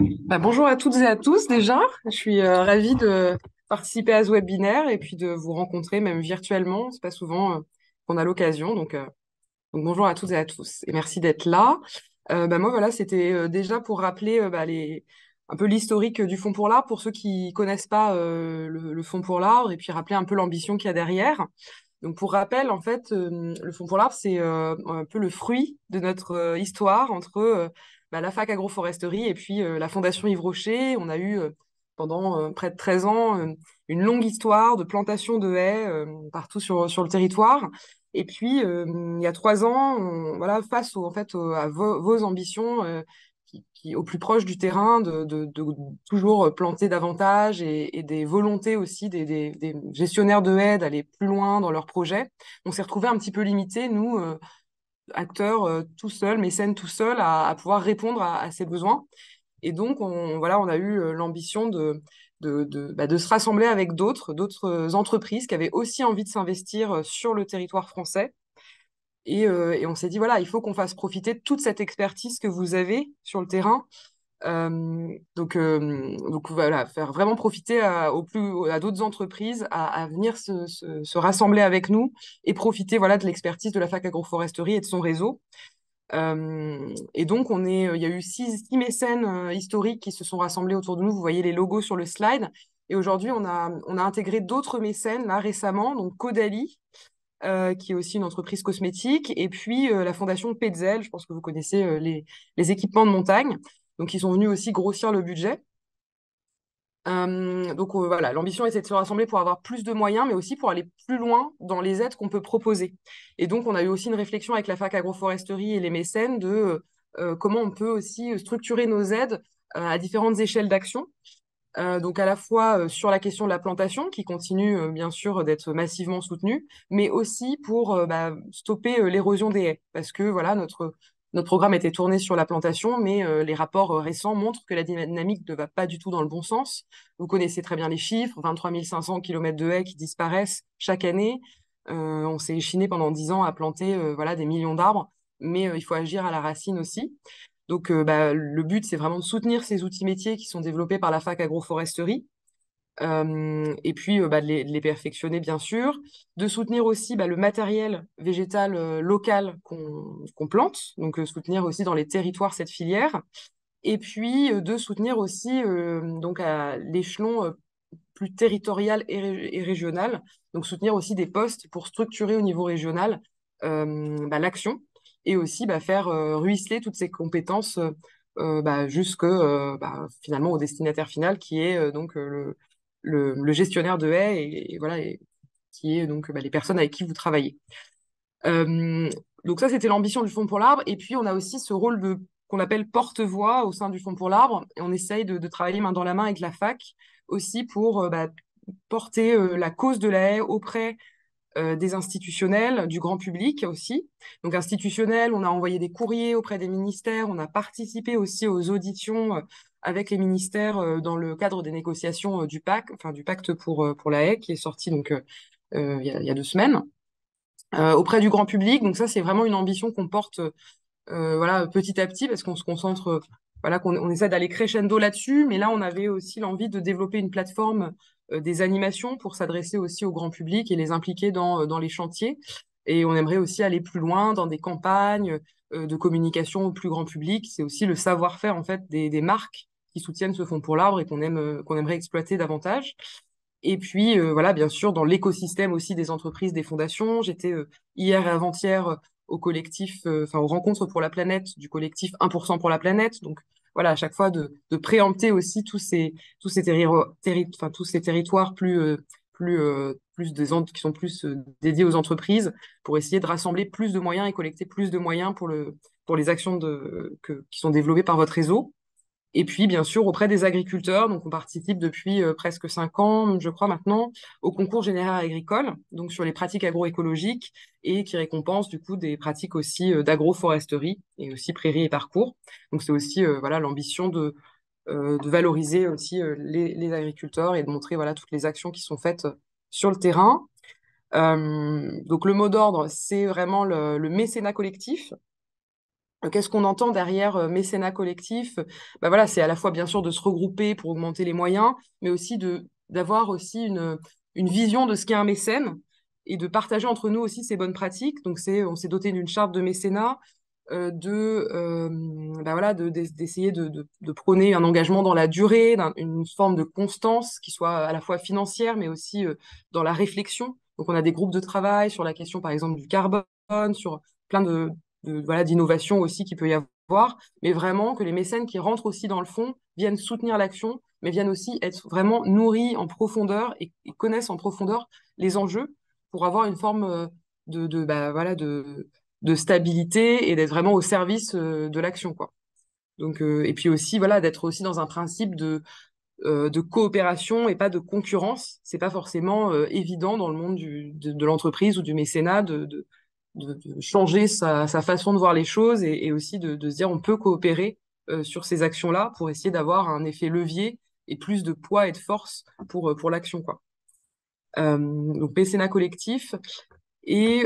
Bonjour à toutes et à tous déjà. Je suis ravie de participer à ce webinaire et puis de vous rencontrer même virtuellement. C'est pas souvent qu'on a l'occasion. Donc bonjour à toutes et à tous et merci d'être là. Moi voilà, c'était déjà pour rappeler un peu l'historique du Fonds pour l'Arbre pour ceux qui connaissent pas le Fonds pour l'Arbre et puis rappeler un peu l'ambition qu'il y a derrière. Donc pour rappel, en fait, le Fonds pour l'Arbre, c'est un peu le fruit de notre histoire entre la fac agroforesterie et puis la Fondation Yves Rocher. On a eu pendant près de 13 ans une longue histoire de plantation de haies partout sur le territoire. Et puis, il y a 3 ans, voilà, face à vos ambitions au plus proche du terrain, de toujours planter davantage et des volontés aussi des gestionnaires de haies d'aller plus loin dans leurs projets, on s'est retrouvé un petit peu limité, nous, acteurs tout seuls, mécènes tout seuls, à pouvoir répondre à ces besoins. Et donc, on a eu l'ambition de se rassembler avec d'autres entreprises qui avaient aussi envie de s'investir sur le territoire français. Et on s'est dit, voilà, il faut qu'on fasse profiter de toute cette expertise que vous avez sur le terrain. Donc voilà, faire vraiment profiter à d'autres entreprises à venir se rassembler avec nous et profiter voilà, de l'expertise de la fac agroforesterie et de son réseau. Et donc, il y a eu six mécènes historiques qui se sont rassemblés autour de nous. Vous voyez les logos sur le slide. Et aujourd'hui, on a intégré d'autres mécènes là récemment, donc Caudalie, qui est aussi une entreprise cosmétique, et puis la fondation Petzl, je pense que vous connaissez les équipements de montagne. Donc, ils sont venus aussi grossir le budget. Voilà, l'ambition était de se rassembler pour avoir plus de moyens, mais aussi pour aller plus loin dans les aides qu'on peut proposer. Et donc, on a eu aussi une réflexion avec la fac agroforesterie et les mécènes de comment on peut aussi structurer nos aides à différentes échelles d'action. Donc à la fois sur la question de la plantation, qui continue bien sûr d'être massivement soutenue, mais aussi pour stopper l'érosion des haies. Parce que voilà, notre programme était tourné sur la plantation, mais les rapports récents montrent que la dynamique ne va pas du tout dans le bon sens. Vous connaissez très bien les chiffres, 23 500 kilomètres de haies qui disparaissent chaque année. On s'est échiné pendant 10 ans à planter voilà, des millions d'arbres, mais il faut agir à la racine aussi. Donc, le but, c'est vraiment de soutenir ces outils métiers qui sont développés par la fac agroforesterie, et puis de les perfectionner, bien sûr, de soutenir aussi le matériel végétal local qu'on plante, donc soutenir aussi dans les territoires cette filière, et puis de soutenir aussi donc à l'échelon plus territorial et régional, donc soutenir aussi des postes pour structurer au niveau régional l'action et aussi faire ruisseler toutes ces compétences jusque finalement au destinataire final qui est le gestionnaire de haies et voilà et qui est donc les personnes avec qui vous travaillez. Euh, donc ça, c'était l'ambition du Fonds pour l'arbre. Et puis, on a aussi ce rôle de qu'on appelle porte-voix au sein du Fonds pour l'arbre. Et on essaye de travailler main dans la main avec la fac aussi pour porter la cause de la haie auprès des institutionnels, du grand public aussi. Donc institutionnel, on a envoyé des courriers auprès des ministères, on a participé aussi aux auditions avec les ministères dans le cadre des négociations du PAC, enfin du pacte pour la haie qui est sorti il y a 2 semaines auprès du grand public. Donc ça, c'est vraiment une ambition qu'on porte voilà, petit à petit parce qu'on se concentre, voilà, qu'on essaie d'aller crescendo là-dessus. Mais là, on avait aussi l'envie de développer une plateforme des animations pour s'adresser aussi au grand public et les impliquer dans les chantiers. Et on aimerait aussi aller plus loin dans des campagnes de communication au plus grand public. C'est aussi le savoir-faire en fait des marques qui soutiennent ce fonds pour l'arbre et qu'on aimerait exploiter davantage. Et puis, voilà, bien sûr, dans l'écosystème aussi des entreprises, des fondations. J'étais hier et avant-hier au collectif, enfin, aux rencontres pour la planète du collectif 1% pour la planète. Donc, voilà, à chaque fois de préempter aussi tous ces territoires qui sont plus dédiés aux entreprises pour essayer de rassembler plus de moyens et collecter plus de moyens pour les actions qui sont développées par votre réseau. Et puis, bien sûr, auprès des agriculteurs, donc on participe depuis presque 5 ans, je crois maintenant, au concours général agricole, donc sur les pratiques agroécologiques et qui récompense du coup des pratiques aussi d'agroforesterie et aussi prairies et parcours. Donc c'est aussi voilà l'ambition de valoriser aussi les agriculteurs et de montrer voilà toutes les actions qui sont faites sur le terrain. Donc le mot d'ordre, c'est vraiment le mécénat collectif. Qu'est-ce qu'on entend derrière mécénat collectif? Bah voilà, c'est à la fois bien sûr de se regrouper pour augmenter les moyens, mais aussi d'avoir aussi une vision de ce qu'est un mécène et de partager entre nous aussi ces bonnes pratiques. Donc on s'est doté d'une charte de mécénat, bah voilà, d'essayer de prôner un engagement dans la durée, une forme de constance qui soit à la fois financière, mais aussi dans la réflexion. Donc on a des groupes de travail sur la question, par exemple, du carbone, sur plein voilà, d'innovation aussi qu'il peut y avoir, mais vraiment que les mécènes qui rentrent aussi dans le fond viennent soutenir l'action, mais viennent aussi être vraiment nourris en profondeur et connaissent en profondeur les enjeux pour avoir une forme bah, voilà, de stabilité et d'être vraiment au service de l'action, quoi. Donc, et puis aussi, voilà, d'être aussi dans un principe de coopération et pas de concurrence. C'est pas forcément évident dans le monde de l'entreprise ou du mécénat de changer sa façon de voir les choses et aussi de se dire on peut coopérer sur ces actions-là pour essayer d'avoir un effet levier et plus de poids et de force pour l'action, quoi. Donc mécénat collectif et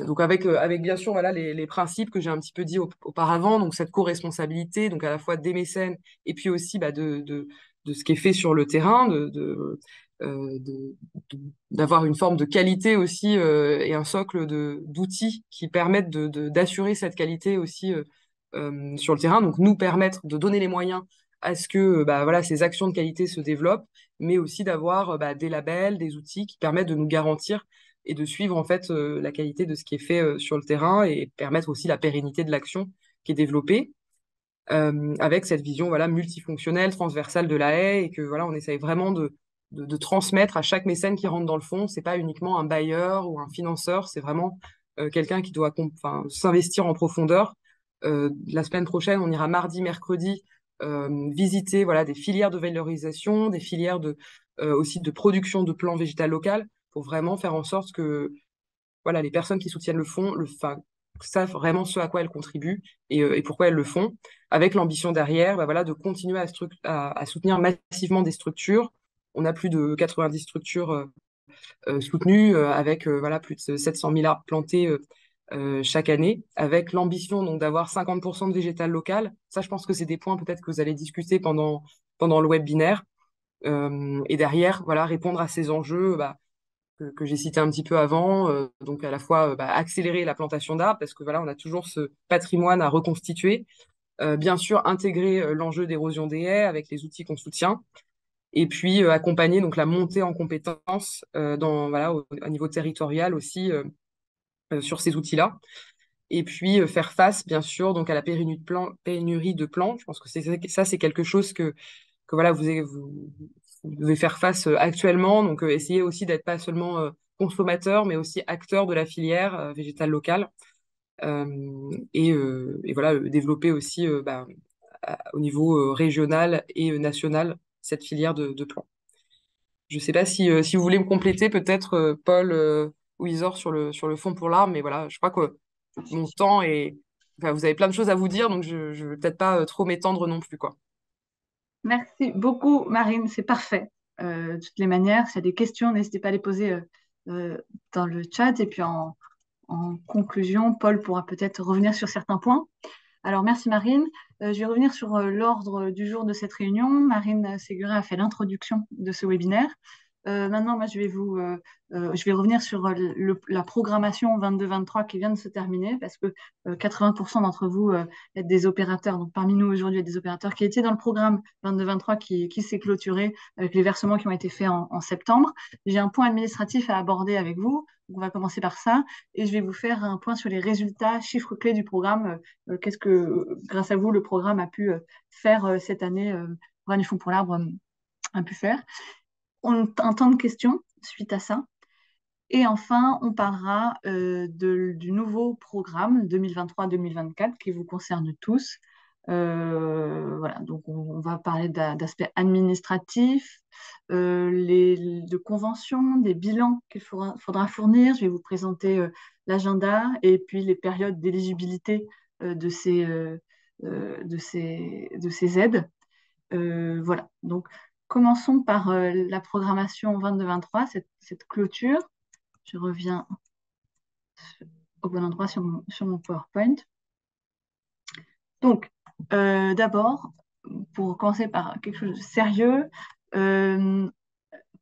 donc avec bien sûr voilà les principes que j'ai un petit peu dit auparavant, donc cette co-responsabilité, donc à la fois des mécènes et puis aussi bah, de ce qui est fait sur le terrain, d'avoir une forme de qualité aussi et un socle d'outils qui permettent d'assurer cette qualité aussi sur le terrain, donc nous permettre de donner les moyens à ce que bah, voilà, ces actions de qualité se développent, mais aussi d'avoir bah, des labels, des outils qui permettent de nous garantir et de suivre en fait la qualité de ce qui est fait sur le terrain et permettre aussi la pérennité de l'action qui est développée avec cette vision voilà multifonctionnelle, transversale de la haie et que voilà on essaye vraiment de transmettre à chaque mécène qui rentre dans le fond. C'est pas uniquement un bailleur ou un financeur, c'est vraiment quelqu'un qui doit enfin, s'investir en profondeur. La semaine prochaine, on ira mardi, mercredi visiter voilà des filières de valorisation, des filières aussi de production de plants végétal local pour vraiment faire en sorte que voilà, les personnes qui soutiennent le fonds enfin, savent vraiment ce à quoi elles contribuent et pourquoi elles le font, avec l'ambition derrière bah, voilà, de continuer à soutenir massivement des structures. On a plus de 90 structures soutenues avec voilà, plus de 700 000 arbres plantés chaque année, avec l'ambition donc d'avoir 50% de végétal local. Ça, je pense que c'est des points peut-être que vous allez discuter pendant le webinaire. Et derrière, voilà, répondre à ces enjeux bah, que j'ai cité un petit peu avant, donc à la fois bah, accélérer la plantation d'arbres parce que voilà, on a toujours ce patrimoine à reconstituer. Bien sûr, intégrer l'enjeu d'érosion des haies avec les outils qu'on soutient, et puis accompagner donc la montée en compétences voilà, au niveau territorial aussi sur ces outils-là. Et puis faire face, bien sûr, donc à la pénurie de plants. Je pense que ça, c'est quelque chose que voilà, vous devez faire face actuellement. Donc, essayez aussi d'être pas seulement consommateur, mais aussi acteur de la filière végétale locale. Et voilà, développer aussi bah, au niveau régional et national cette filière de plants. Je ne sais pas si vous voulez me compléter, peut-être, Paul ou Isor, sur le fond pour l'arbre, mais voilà, je crois que mon temps est. Enfin, vous avez plein de choses à vous dire, donc je ne veux peut-être pas trop m'étendre non plus, quoi. Merci beaucoup, Marine, c'est parfait. De toutes les manières, s'il y a des questions, n'hésitez pas à les poser euh, dans le chat. Et puis en conclusion, Paul pourra peut-être revenir sur certains points. Alors, merci Marine. Je vais revenir sur l'ordre du jour de cette réunion. Marine Séguret a fait l'introduction de ce webinaire. Maintenant, moi, je vais revenir sur la programmation 22-23 qui vient de se terminer parce que 80% d'entre vous êtes des opérateurs. Donc, parmi nous aujourd'hui, il y a des opérateurs qui étaient dans le programme 22-23 qui s'est clôturé avec les versements qui ont été faits en septembre. J'ai un point administratif à aborder avec vous. Donc, on va commencer par ça et je vais vous faire un point sur les résultats, chiffres clés du programme. Qu'est-ce que, grâce à vous, le programme a pu faire cette année, Bras du Fonds pour l'Arbre a pu faire. Un temps de questions suite à ça. Et enfin, on parlera du nouveau programme 2023-2024 qui vous concerne tous. Voilà, donc on va parler d'aspects administratifs, de conventions, des bilans qu'il faudra fournir. Je vais vous présenter l'agenda et puis les périodes d'éligibilité de ces aides. Voilà, donc commençons par la programmation 22-23, cette clôture. Je reviens au bon endroit sur mon PowerPoint. Donc, d'abord, pour commencer par quelque chose de sérieux, euh,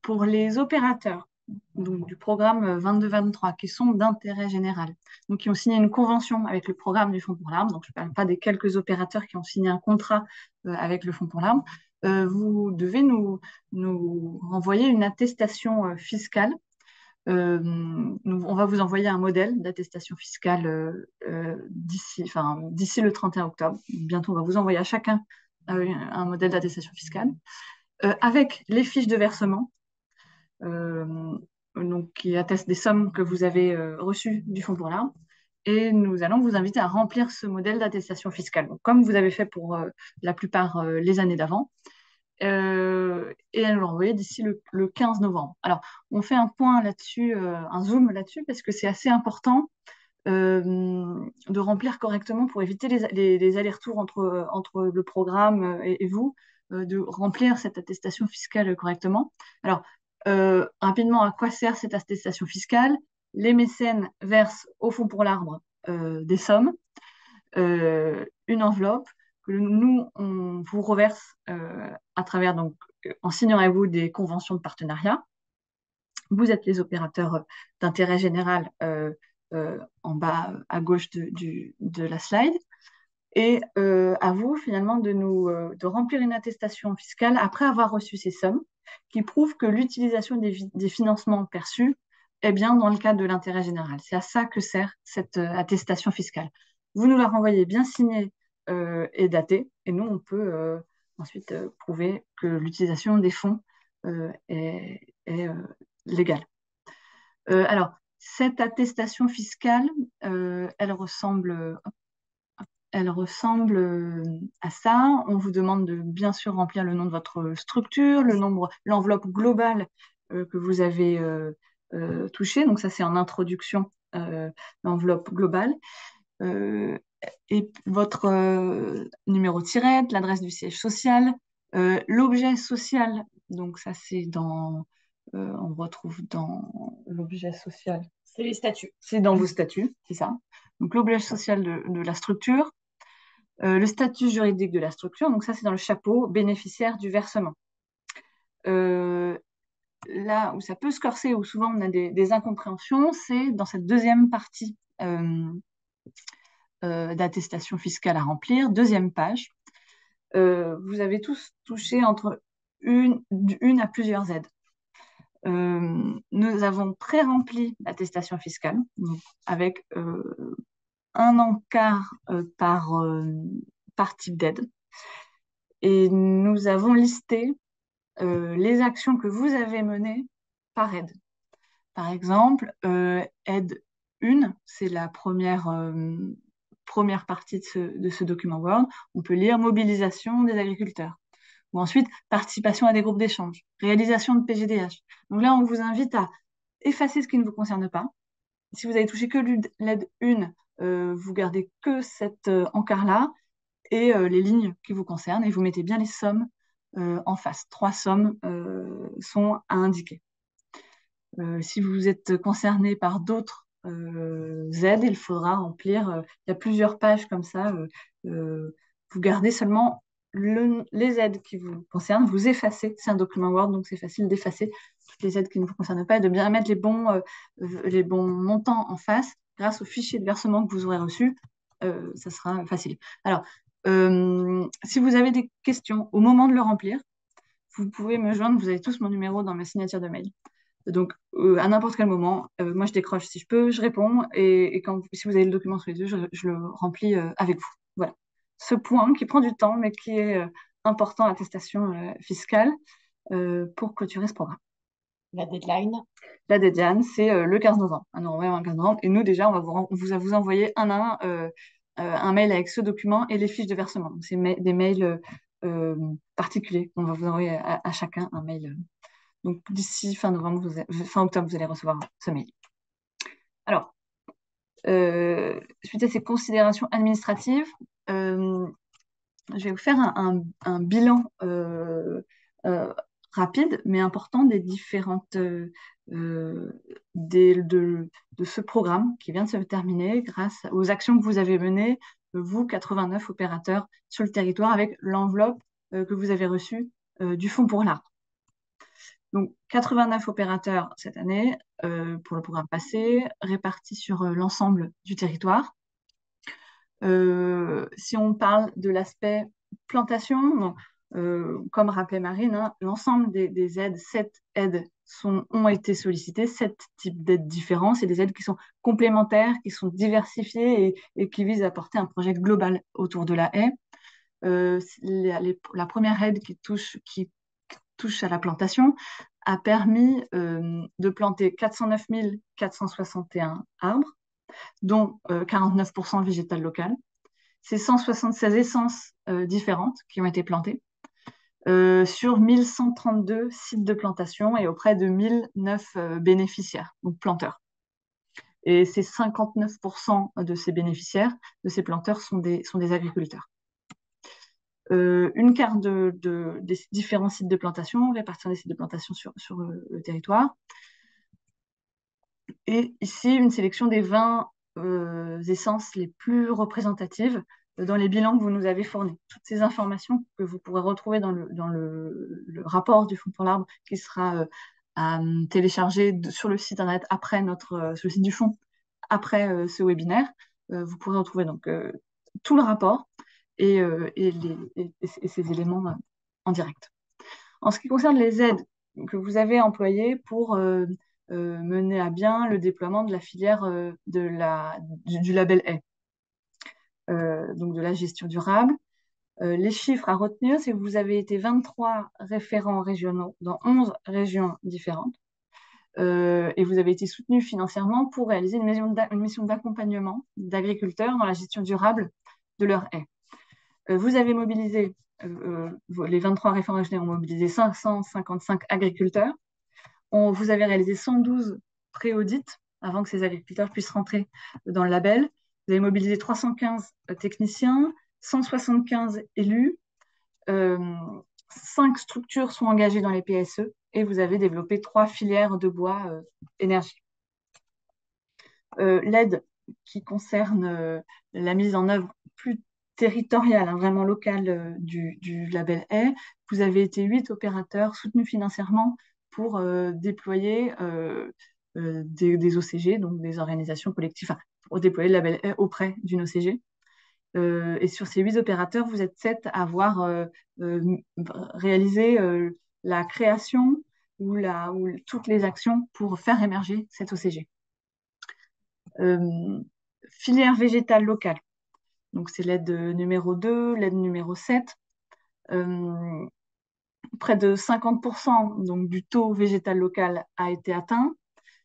pour les opérateurs donc, du programme 22-23 qui sont d'intérêt général, donc qui ont signé une convention avec le programme du Fonds pour l'Arbre, donc je ne parle pas des quelques opérateurs qui ont signé un contrat avec le Fonds pour l'Arbre, vous devez nous renvoyer une attestation fiscale. On va vous envoyer un modèle d'attestation fiscale d'ici le 31 octobre. Bientôt, on va vous envoyer à chacun un modèle d'attestation fiscale avec les fiches de versement euh, donc, qui attestent des sommes que vous avez reçues du Fonds pour l'Arbre. Et nous allons vous inviter à remplir ce modèle d'attestation fiscale, donc, comme vous avez fait pour la plupart les années d'avant. Et à nous l'envoyer d'ici le 15 novembre. Alors, on fait un point là-dessus, un zoom là-dessus, parce que c'est assez important de remplir correctement pour éviter les allers-retours entre le programme et vous, de remplir cette attestation fiscale correctement. Alors, rapidement, à quoi sert cette attestation fiscale? Les mécènes versent au Fonds pour l'Arbre des sommes, une enveloppe que nous, on vous reverse à travers, donc, en signant avec vous des conventions de partenariat. Vous êtes les opérateurs d'intérêt général en bas à gauche de la slide. Et à vous, finalement, de remplir une attestation fiscale après avoir reçu ces sommes qui prouvent que l'utilisation des financements perçus est bien dans le cadre de l'intérêt général. C'est à ça que sert cette attestation fiscale. Vous nous la renvoyez bien signée et datée, et nous, on peut ensuite prouver que l'utilisation des fonds est légale. Alors, cette attestation fiscale, elle ressemble à ça. On vous demande de bien sûr remplir le nom de votre structure, l'enveloppe globale que vous avez touchée. Donc ça, c'est en introduction, l'enveloppe globale. Euh, et votre numéro de tirette, l'adresse du siège social, l'objet social. Donc ça, on retrouve dans l'objet social. C'est les statuts. C'est dans vos statuts, c'est ça. Donc l'objet social de la structure. Le statut juridique de la structure, donc ça c'est dans le chapeau bénéficiaire du versement. Là où ça peut se corser, où souvent on a des incompréhensions, c'est dans cette deuxième partie d'attestation fiscale à remplir, deuxième page. Vous avez tous touché entre une à plusieurs aides. Nous avons pré-rempli l'attestation fiscale, donc avec un encart par type d'aide. Et nous avons listé les actions que vous avez menées par aide. Par exemple, aide 1, c'est la première partie de ce document Word. On peut lire mobilisation des agriculteurs. Ou ensuite, participation à des groupes d'échange, réalisation de PGDH. Donc là, on vous invite à effacer ce qui ne vous concerne pas. Si vous avez touché que l'aide 1, vous gardez que cet encart-là et les lignes qui vous concernent et vous mettez bien les sommes en face. 3 sommes sont à indiquer. Si vous êtes concerné par d'autres aides, il faudra remplir, il y a plusieurs pages comme ça, vous gardez seulement les aides qui vous concernent, vous effacez, c'est un document Word, donc c'est facile d'effacer toutes les aides qui ne vous concernent pas et de bien mettre les bons montants en face grâce au fichier de versement que vous aurez reçu, ça sera facile. Alors, si vous avez des questions au moment de le remplir, vous pouvez me joindre, vous avez tous mon numéro dans ma signature de mail. Donc, à n'importe quel moment, moi je décroche si je peux, je réponds, et si vous avez le document sous les yeux, je le remplis avec vous. Voilà. Ce point qui prend du temps, mais qui est important, attestation fiscale, pour clôturer ce programme. La deadline. La deadline, c'est le 15 novembre. Ah non, ouais, un 15 novembre. Et nous, déjà, on va vous envoyer un à un mail avec ce document et les fiches de versement. Donc, c'est des mails particuliers. On va vous envoyer à chacun un mail. Donc, d'ici fin octobre, vous allez recevoir ce mail. Alors, suite à ces considérations administratives, je vais vous faire un bilan rapide, mais important des différentes de ce programme qui vient de se terminer grâce aux actions que vous avez menées vous, 89 opérateurs sur le territoire, avec l'enveloppe que vous avez reçue du Fonds pour l'Arbre. Donc, 89 opérateurs cette année pour le programme passé, répartis sur l'ensemble du territoire. Si on parle de l'aspect plantation, donc, comme rappelait Marine, hein, l'ensemble des aides, 7 aides ont été sollicitées, 7 types d'aides différents. C'est des aides qui sont complémentaires, qui sont diversifiées et qui visent à porter un projet global autour de la haie. La première aide qui touche à la plantation a permis de planter 409 461 arbres, dont 49% végétal local. C'est 176 essences différentes qui ont été plantées sur 1132 sites de plantation et auprès de 1009 bénéficiaires, donc planteurs. Et ces 59% de ces bénéficiaires, de ces planteurs, sont des agriculteurs. Une carte des différents sites de plantation, répartition des sites de plantation sur le territoire. Et ici, une sélection des 20 essences les plus représentatives dans les bilans que vous nous avez fournis. Toutes ces informations que vous pourrez retrouver dans le rapport du Fonds pour l'Arbre qui sera à télécharger sur le site internet après sur le site du Fonds après ce webinaire. Vous pourrez retrouver donc tout le rapport et ces éléments en direct. En ce qui concerne les aides que vous avez employées pour mener à bien le déploiement de la filière du label haie, donc de la gestion durable. Les chiffres à retenir, c'est que vous avez été 23 référents régionaux dans 11 régions différentes et vous avez été soutenu financièrement pour réaliser une mission d'accompagnement d'agriculteurs dans la gestion durable de leurs haies. Vous avez mobilisé, les 23 référents régionaux ont mobilisé 555 agriculteurs. Vous avez réalisé 112 pré-audits avant que ces agriculteurs puissent rentrer dans le label. Vous avez mobilisé 315 techniciens, 175 élus, 5 structures sont engagées dans les PSE et vous avez développé 3 filières de bois énergie. L'aide qui concerne la mise en œuvre plus territoriale, hein, vraiment locale du label haie, vous avez été 8 opérateurs soutenus financièrement pour déployer des OCG, donc des organisations collectives, enfin, pour déployer le label haie auprès d'une OCG. Et sur ces 8 opérateurs, vous êtes 7 à avoir réalisé la création ou toutes les actions pour faire émerger cette OCG. Filière végétale locale. Donc, c'est l'aide numéro 2, l'aide numéro 7. Près de 50% donc, du taux végétal local a été atteint,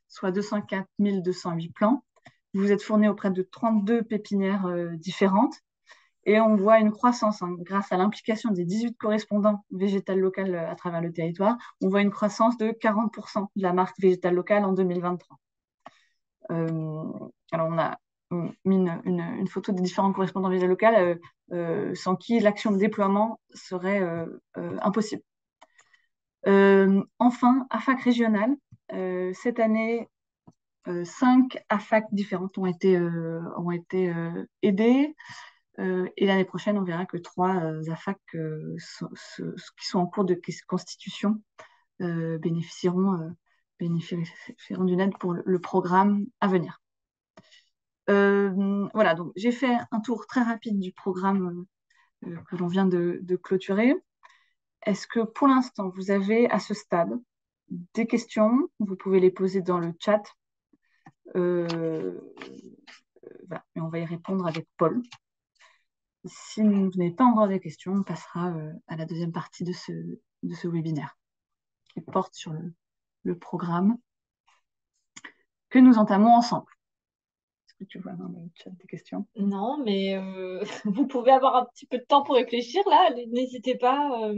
soit 204 208 plants. Vous êtes fourni auprès de 32 pépinières différentes. Et on voit une croissance, hein, grâce à l'implication des 18 correspondants végétal local à travers le territoire. On voit une croissance de 40% de la marque végétale locale en 2023. Alors, on a mis une photo des différents correspondants végétal local sans qui l'action de déploiement serait impossible. Enfin, AFAC régional. Cette année, 5 AFAC différentes ont été aidées. Et l'année prochaine, on verra que 3 AFAC qui sont en cours de constitution bénéficieront d'une aide pour le programme à venir. Voilà, donc j'ai fait un tour très rapide du programme que l'on vient de clôturer. Est-ce que pour l'instant, vous avez à ce stade des questions? Vous pouvez les poser dans le chat. Voilà, et on va y répondre avec Paul. Si vous n'avez pas encore des questions, on passera à la deuxième partie de ce webinaire qui porte sur le programme que nous entamons ensemble. Est-ce que tu vois dans le chat des questions? Non, mais vous pouvez avoir un petit peu de temps pour réfléchir là. N'hésitez pas.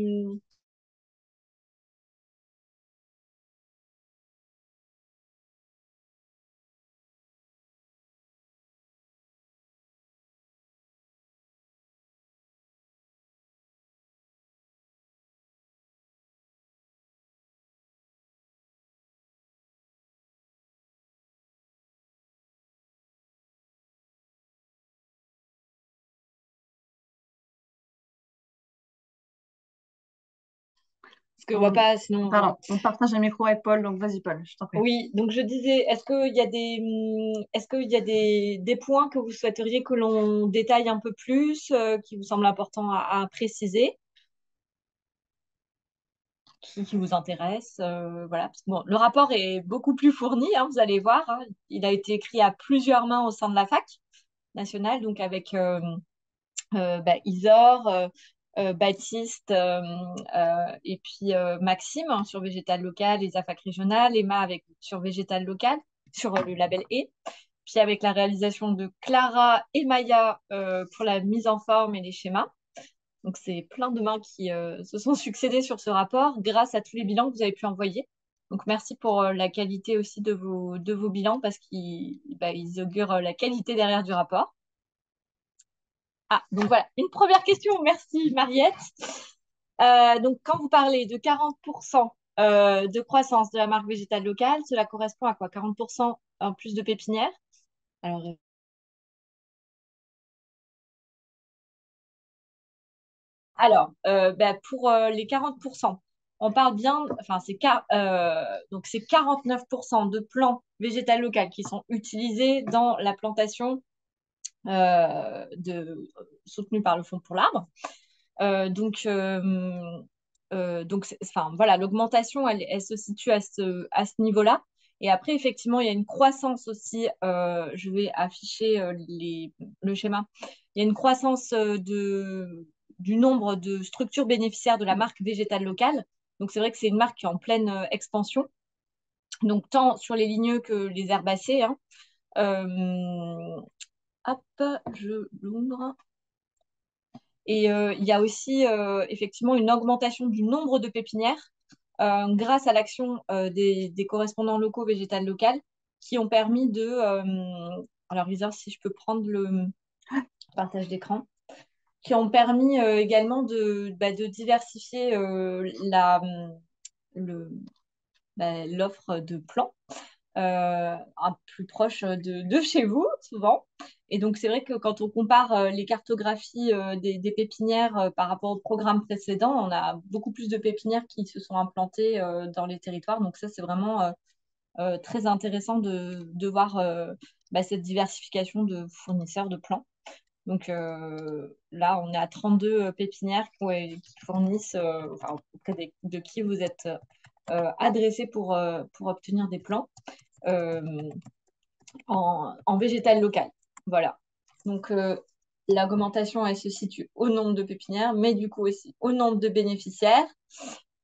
Parce qu'on ne voit pas, sinon. Pardon, on partage un micro avec Paul, donc vas-y Paul, je t'en prie. Oui, donc je disais, est-ce qu'il y a des points que vous souhaiteriez que l'on détaille un peu plus, qui vous semblent importants à préciser, qui vous intéressent, voilà. Parce que, bon, le rapport est beaucoup plus fourni, hein, vous allez voir, hein. Il a été écrit à plusieurs mains au sein de la fac nationale, donc avec Isor, Baptiste et puis Maxime, hein, sur Végétal Local, les AFAC régionales, Emma sur Végétal Local, sur le label E. Puis avec la réalisation de Clara et Maya pour la mise en forme et les schémas. Donc c'est plein de mains qui se sont succédées sur ce rapport grâce à tous les bilans que vous avez pu envoyer. Donc merci pour la qualité aussi de vos bilans parce qu'ils augurent la qualité derrière du rapport. Ah, donc voilà, une première question. Merci Mariette. Donc quand vous parlez de 40% de croissance de la marque végétale locale, cela correspond à quoi? 40% en plus de pépinières? Alors, pour les 40%, on parle bien, enfin, donc c'est 49% de plants végétales locales qui sont utilisés dans la plantation soutenue par le Fonds pour l'arbre. Enfin, voilà, l'augmentation, elle se situe à ce niveau-là. Et après, effectivement, il y a une croissance aussi. Je vais afficher le schéma. Il y a une croissance du nombre de structures bénéficiaires de la marque végétale locale. Donc, c'est vrai que c'est une marque qui est en pleine expansion. Donc, tant sur les ligneux que les herbacées, hein. Hop, je l'ouvre. Et il y a aussi effectivement une augmentation du nombre de pépinières grâce à l'action des correspondants locaux végétal local qui ont permis alors Isa, si je peux prendre le partage d'écran, qui ont permis également de diversifier l'offre de plants un plus proche de chez vous, souvent. Et donc, c'est vrai que quand on compare les cartographies des pépinières par rapport au programme précédent, on a beaucoup plus de pépinières qui se sont implantées dans les territoires. Donc, ça, c'est vraiment très intéressant de voir cette diversification de fournisseurs de plants. Donc là, on est à 32 pépinières qui fournissent, enfin, auprès de qui vous êtes adressé pour obtenir des plants en végétal local. Voilà. Donc, l'augmentation, elle se situe au nombre de pépinières, mais du coup aussi au nombre de bénéficiaires.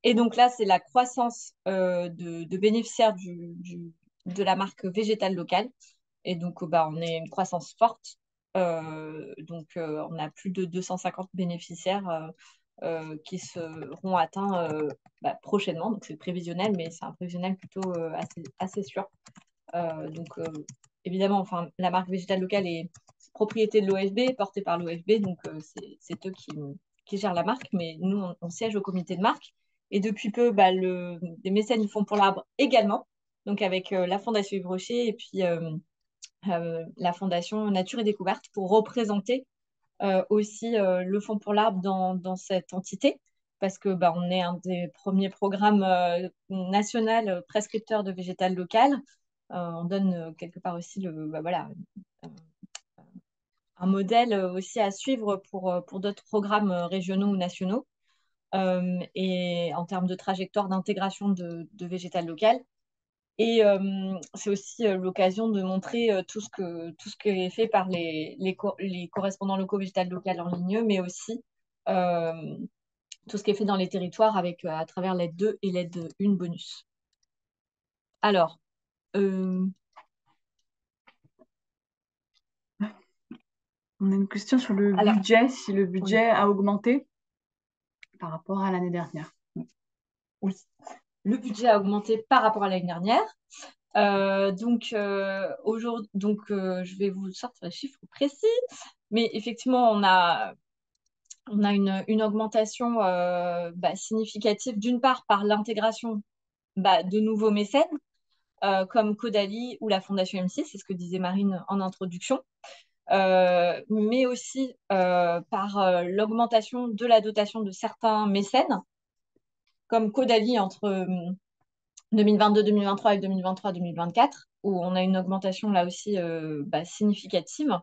Et donc là, c'est la croissance de bénéficiaires de la marque végétale locale. Et donc, on est une croissance forte. On a plus de 250 bénéficiaires qui seront atteints prochainement. Donc, c'est prévisionnel, mais c'est un prévisionnel plutôt assez sûr. Évidemment, enfin, la marque végétale locale est propriété de l'OFB, portée par l'OFB, donc c'est eux qui gèrent la marque, mais nous, on siège au comité de marque. Et depuis peu, des mécènes du Fonds pour l'arbre également, donc avec la Fondation Yves Rocher et puis la Fondation Nature et Découverte pour représenter aussi le Fonds pour l'arbre dans cette entité, parce que on est un des premiers programmes national prescripteurs de végétal local. On donne quelque part aussi voilà, un modèle aussi à suivre pour d'autres programmes régionaux ou nationaux. Et en termes de trajectoire d'intégration de végétal local. Et c'est aussi l'occasion de montrer tout ce qui est fait par les correspondants locaux végétal local en ligne, mais aussi euh, tout ce qui est fait dans les territoires à travers l'aide 2 et l'aide 1 bonus. Alors, on a une question sur le budget, si le budget a augmenté par rapport à l'année dernière. Oui, le budget a augmenté par rapport à l'année dernière. Aujourd'hui, je vais vous sortir les chiffres précis, mais effectivement, on a une augmentation significative, d'une part par l'intégration de nouveaux mécènes, comme Caudalie ou la Fondation M6, c'est ce que disait Marine en introduction, mais aussi par l'augmentation de la dotation de certains mécènes comme Caudalie entre 2022-2023 et 2023-2024, où on a une augmentation là aussi significative.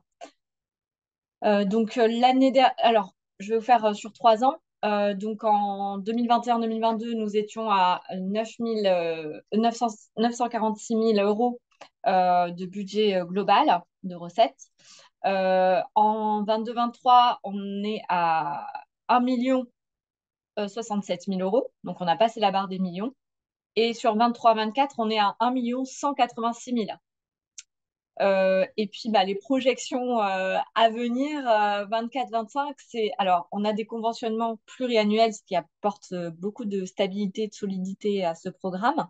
Donc l'année dernière, alors je vais vous faire sur 3 ans. Donc en 2021-2022, nous étions à 946 000 euros de budget global de recettes. En 22-23, on est à 1 067 000 euros. Donc on a passé la barre des millions. Et sur 23-24, on est à 1 186 000. Et puis les projections à venir 24-25, alors on a des conventionnements pluriannuels, ce qui apporte beaucoup de stabilité, de solidité à ce programme.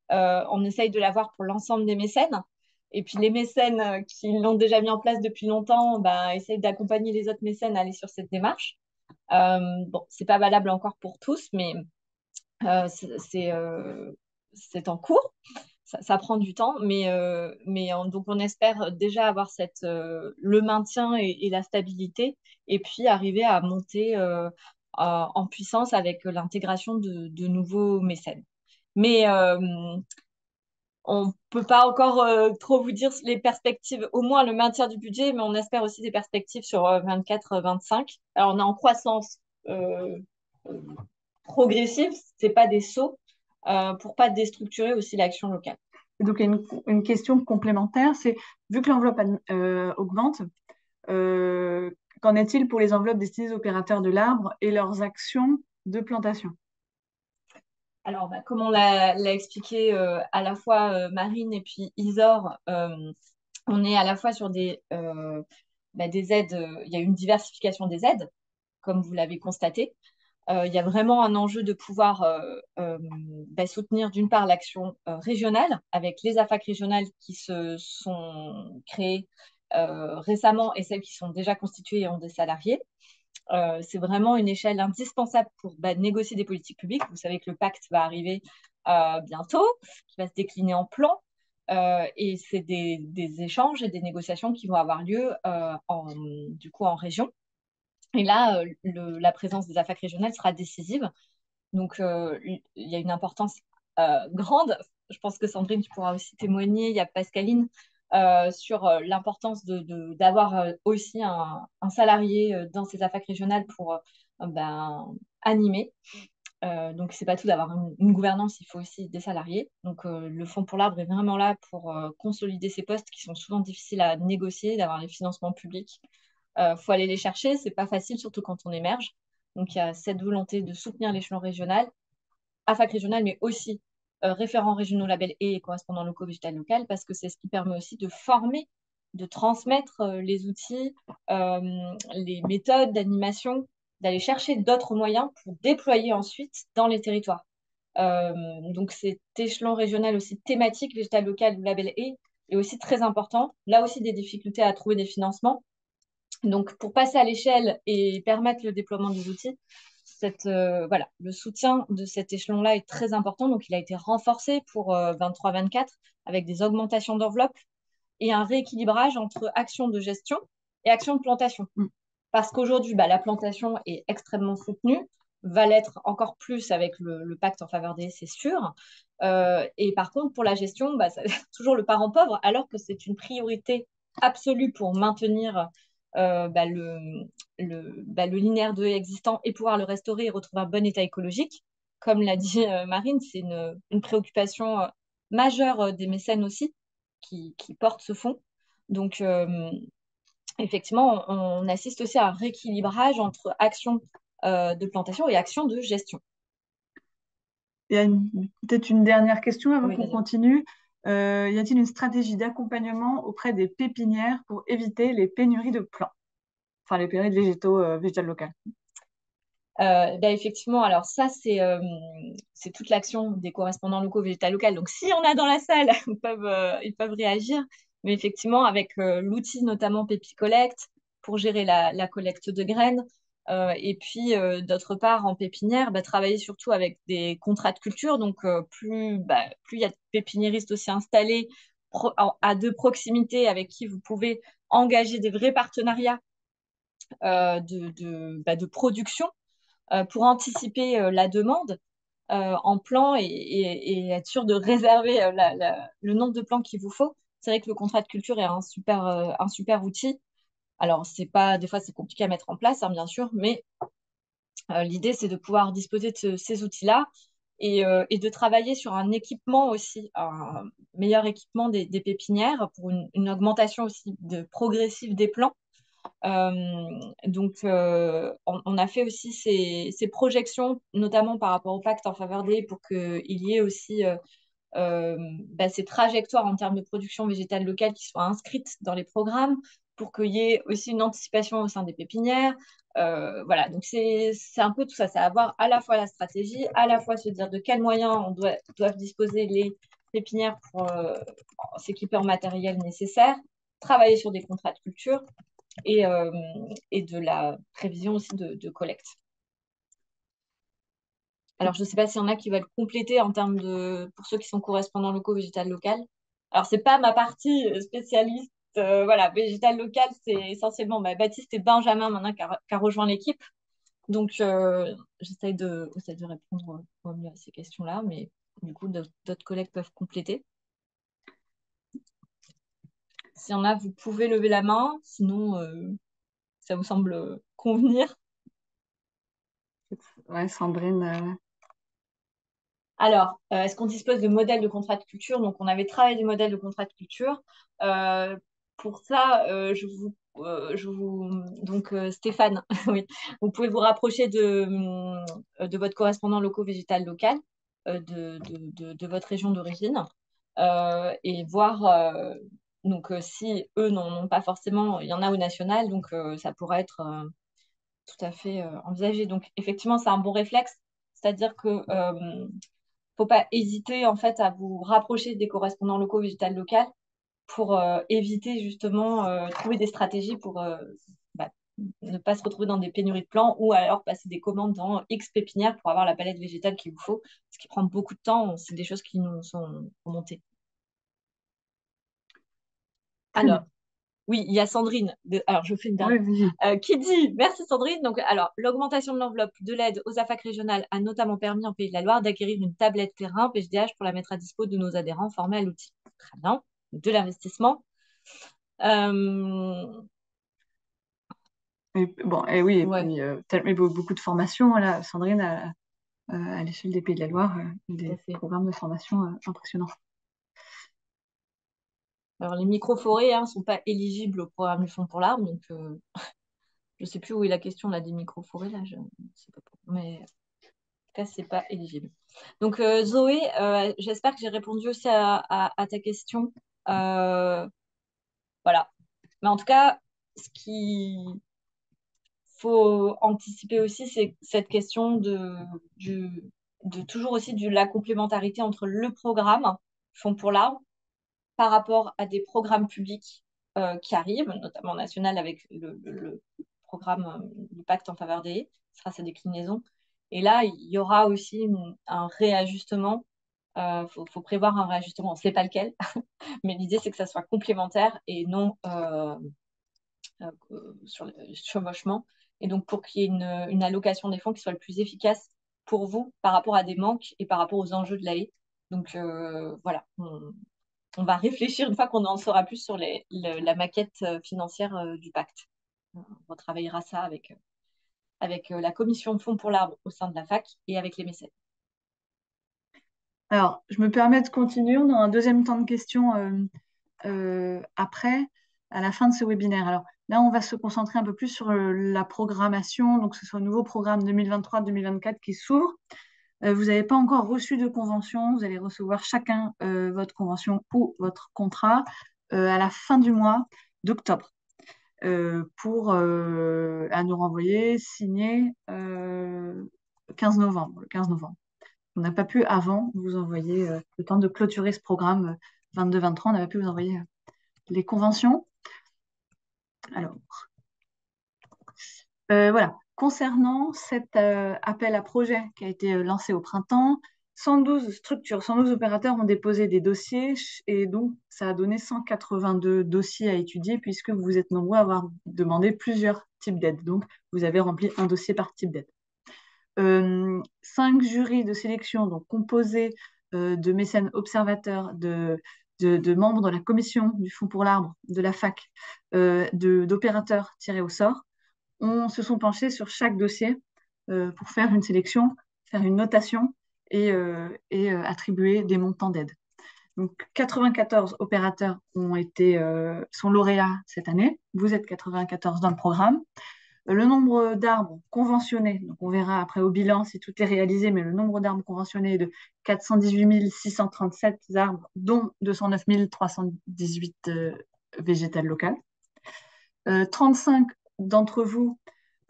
On essaye de l'avoir pour l'ensemble des mécènes. Et puis les mécènes qui l'ont déjà mis en place depuis longtemps, essayent d'accompagner les autres mécènes à aller sur cette démarche. Bon, c'est pas valable encore pour tous, mais c'est en cours. Ça prend du temps, donc on espère déjà avoir le maintien et la stabilité, et puis arriver à monter en puissance avec l'intégration de nouveaux mécènes. Mais on ne peut pas encore trop vous dire les perspectives, au moins le maintien du budget, mais on espère aussi des perspectives sur 24-25. Alors on est en croissance progressive, ce n'est pas des sauts, pour pas déstructurer aussi l'action locale. Et donc, il y a une question complémentaire, c'est vu que l'enveloppe augmente, qu'en est-il pour les enveloppes destinées aux opérateurs de l'arbre et leurs actions de plantation? Alors, comme on l'a expliqué à la fois Marine et puis Isor, on est à la fois sur des aides, il y a une diversification des aides, comme vous l'avez constaté. Il y a vraiment un enjeu de pouvoir soutenir d'une part l'action régionale avec les AFAC régionales qui se sont créées récemment et celles qui sont déjà constituées et ont des salariés. C'est vraiment une échelle indispensable pour négocier des politiques publiques. Vous savez que le pacte va arriver bientôt, qui va se décliner en plan. Et c'est des échanges et des négociations qui vont avoir lieu en région. Et là, la présence des AFAC régionales sera décisive. Donc, il y a une importance grande. Je pense que Sandrine, tu pourras aussi témoigner. Il y a Pascaline sur l'importance d'avoir aussi un salarié dans ces AFAC régionales pour animer. Donc, c'est pas tout d'avoir une gouvernance, il faut aussi des salariés. Donc, le Fonds pour l'arbre est vraiment là pour consolider ces postes qui sont souvent difficiles à négocier, d'avoir les financements publics. Faut aller les chercher, c'est pas facile, surtout quand on émerge. Donc, il y a cette volonté de soutenir l'échelon régional, AFAC régional, mais aussi référents régionaux label et correspondants locaux végétal local, parce que c'est ce qui permet aussi de former, de transmettre les outils, les méthodes d'animation, d'aller chercher d'autres moyens pour déployer ensuite dans les territoires. Donc cet échelon régional aussi thématique végétal local ou label est aussi très important. Là aussi des difficultés à trouver des financements. Donc pour passer à l'échelle et permettre le déploiement des outils, le soutien de cet échelon-là est très important. Donc, il a été renforcé pour 23-24 avec des augmentations d'enveloppe et un rééquilibrage entre action de gestion et action de plantation. Parce qu'aujourd'hui, la plantation est extrêmement soutenue, va l'être encore plus avec le pacte en faveur des haies, c'est sûr. Et par contre, pour la gestion, c'est toujours le parent pauvre, alors que c'est une priorité absolue pour maintenir le linéaire de haies existant et pouvoir le restaurer et retrouver un bon état écologique. Comme l'a dit Marine, c'est une préoccupation majeure des mécènes aussi qui portent ce fonds. Donc, effectivement, on assiste aussi à un rééquilibrage entre action de plantation et action de gestion. Il y a peut-être une dernière question avant qu'on vas-y. continue. Y a-t-il une stratégie d'accompagnement auprès des pépinières pour éviter les pénuries de plants? Enfin, les pénuries de végétaux, végétal local. Effectivement, alors ça, c'est toute l'action des correspondants locaux végétal local. Donc, si on a dans la salle, ils peuvent réagir. Mais effectivement, avec l'outil notamment PépiCollect pour gérer la collecte de graines. Et puis, d'autre part, en pépinière, travailler surtout avec des contrats de culture. Donc, plus il y a de pépiniéristes aussi installés de proximité avec qui vous pouvez engager des vrais partenariats de production pour anticiper la demande. en plans et être sûr de réserver le nombre de plans qu'il vous faut. C'est vrai que le contrat de culture est un super outil. Alors, c'est pas, des fois, c'est compliqué à mettre en place, hein, bien sûr, mais l'idée, c'est de pouvoir disposer de ces outils-là et de travailler sur un équipement aussi, un meilleur équipement des pépinières pour une augmentation aussi progressive des plants. On a fait aussi ces projections, notamment par rapport au pacte en faveur des, pour qu'il y ait aussi ces trajectoires en termes de production végétale locale qui soient inscrites dans les programmes, pour qu'il y ait aussi une anticipation au sein des pépinières. Voilà, donc c'est un peu tout ça, c'est avoir à la fois la stratégie, à la fois se dire de quels moyens doivent disposer les pépinières pour s'équiper en matériel nécessaire, travailler sur des contrats de culture et, euh, et de la prévision aussi de collecte. Alors, je ne sais pas s'il y en a qui veulent compléter en termes pour ceux qui sont correspondants locaux, végétal local. Alors, c'est pas ma partie spécialiste. Voilà, végétal local, c'est essentiellement Baptiste et Benjamin maintenant qui a rejoint l'équipe. Donc, j'essaie de répondre au mieux à ces questions-là, mais du coup, d'autres collègues peuvent compléter. S'il y en a, vous pouvez lever la main. Sinon, ça vous semble convenir. Ouais, Sandrine. Alors, est-ce qu'on dispose de modèles de contrat de culture? Donc, on avait travaillé des modèles de contrat de culture. Pour ça, Stéphane, oui, vous pouvez vous rapprocher de votre correspondant local végétal de votre région d'origine et voir si eux n'ont pas forcément, il y en a au national, donc ça pourrait être tout à fait envisagé. Donc, effectivement, c'est un bon réflexe, c'est-à-dire que faut pas hésiter en fait à vous rapprocher des correspondants locaux végétal local pour éviter justement trouver des stratégies pour bah, ne pas se retrouver dans des pénuries de plants ou alors passer des commandes dans X pépinières pour avoir la palette végétale qu'il vous faut, ce qui prend beaucoup de temps. C'est des choses qui nous sont remontées. Alors, oui, il y a Sandrine. Alors, je fais une dernière. Oui. Qui dit, merci Sandrine. Donc, alors, l'augmentation de l'enveloppe de l'aide aux AFAC régionales a notamment permis en Pays de la Loire d'acquérir une tablette terrain PGDH pour la mettre à dispo de nos adhérents formés à l'outil. Très bien. De l'investissement. Et oui, Ouais. puis, beaucoup de formations. Là, Sandrine, à l'échelle des Pays de la Loire, des programmes de formation impressionnants. Alors, les micro-forêts ne sont pas éligibles au programme du Fonds pour l'Arbre, donc je ne sais plus où est la question là, des micro-forêts, là, je ne sais pas pourquoi, mais en tout cas, ce n'est pas éligible. Donc, Zoé, j'espère que j'ai répondu aussi à ta question. Voilà. Mais en tout cas, ce qu'il faut anticiper aussi, c'est cette question de toujours aussi de la complémentarité entre le programme Fonds pour l'Arbre par rapport à des programmes publics qui arrivent, notamment national avec le programme du pacte en faveur des haies, ce sera sa déclinaison. Et là, il y aura aussi un réajustement. Faut prévoir un réajustement, on ne sait pas lequel, mais l'idée c'est que ça soit complémentaire et non sur le chevauchement. Et donc pour qu'il y ait une allocation des fonds qui soit le plus efficace pour vous par rapport à des manques et par rapport aux enjeux de la haie. Donc voilà, on va réfléchir une fois qu'on en saura plus sur la maquette financière du pacte. On retravaillera ça avec la commission de fonds pour l'arbre au sein de la fac et avec les mécènes. Alors, je me permets de continuer. On a un deuxième temps de questions après, à la fin de ce webinaire. Alors là, on va se concentrer un peu plus sur la programmation, donc ce soit le nouveau programme 2023-2024 qui s'ouvre. Vous n'avez pas encore reçu de convention, vous allez recevoir chacun votre convention ou votre contrat à la fin du mois d'octobre pour à nous renvoyer, signer le 15 novembre. On n'a pas pu avant vous envoyer, le temps de clôturer ce programme 22-23, on n'a pas pu vous envoyer les conventions. Alors, voilà. Concernant cet appel à projet qui a été lancé au printemps, 112 structures, 112 opérateurs ont déposé des dossiers et donc ça a donné 182 dossiers à étudier puisque vous êtes nombreux à avoir demandé plusieurs types d'aides. Donc, vous avez rempli un dossier par type d'aide. 5 jurys de sélection, donc composés de mécènes observateurs, de membres de la commission du Fonds pour l'Arbre, de la fac, d'opérateurs tirés au sort, se sont penchés sur chaque dossier pour faire une sélection, faire une notation et attribuer des montants d'aide. Donc, 94 opérateurs sont lauréats cette année. Vous êtes 94 dans le programme. Le nombre d'arbres conventionnés, donc on verra après au bilan si tout est réalisé, mais le nombre d'arbres conventionnés est de 418 637 arbres, dont 209 318 végétales locales. 35 d'entre vous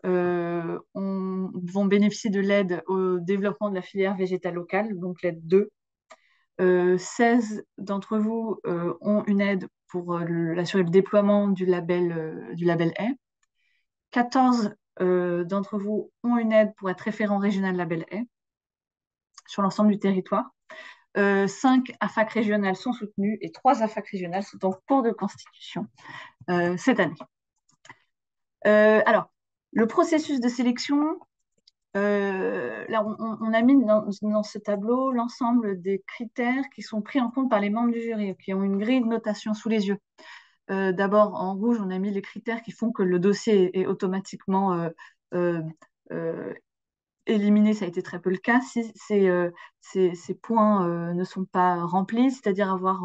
vont bénéficier de l'aide au développement de la filière végétale locale, donc l'aide 2. 16 d'entre vous ont une aide pour assurer le déploiement du label haie. 14 d'entre vous ont une aide pour être référent régional label haie sur l'ensemble du territoire. 5 AFAC régionales sont soutenues et 3 AFAC régionales sont en cours de constitution cette année. Alors, le processus de sélection, là, on a mis dans ce tableau l'ensemble des critères qui sont pris en compte par les membres du jury, qui ont une grille de notation sous les yeux. D'abord, en rouge, on a mis les critères qui font que le dossier est automatiquement éliminé. Ça a été très peu le cas si ces points ne sont pas remplis, c'est-à-dire avoir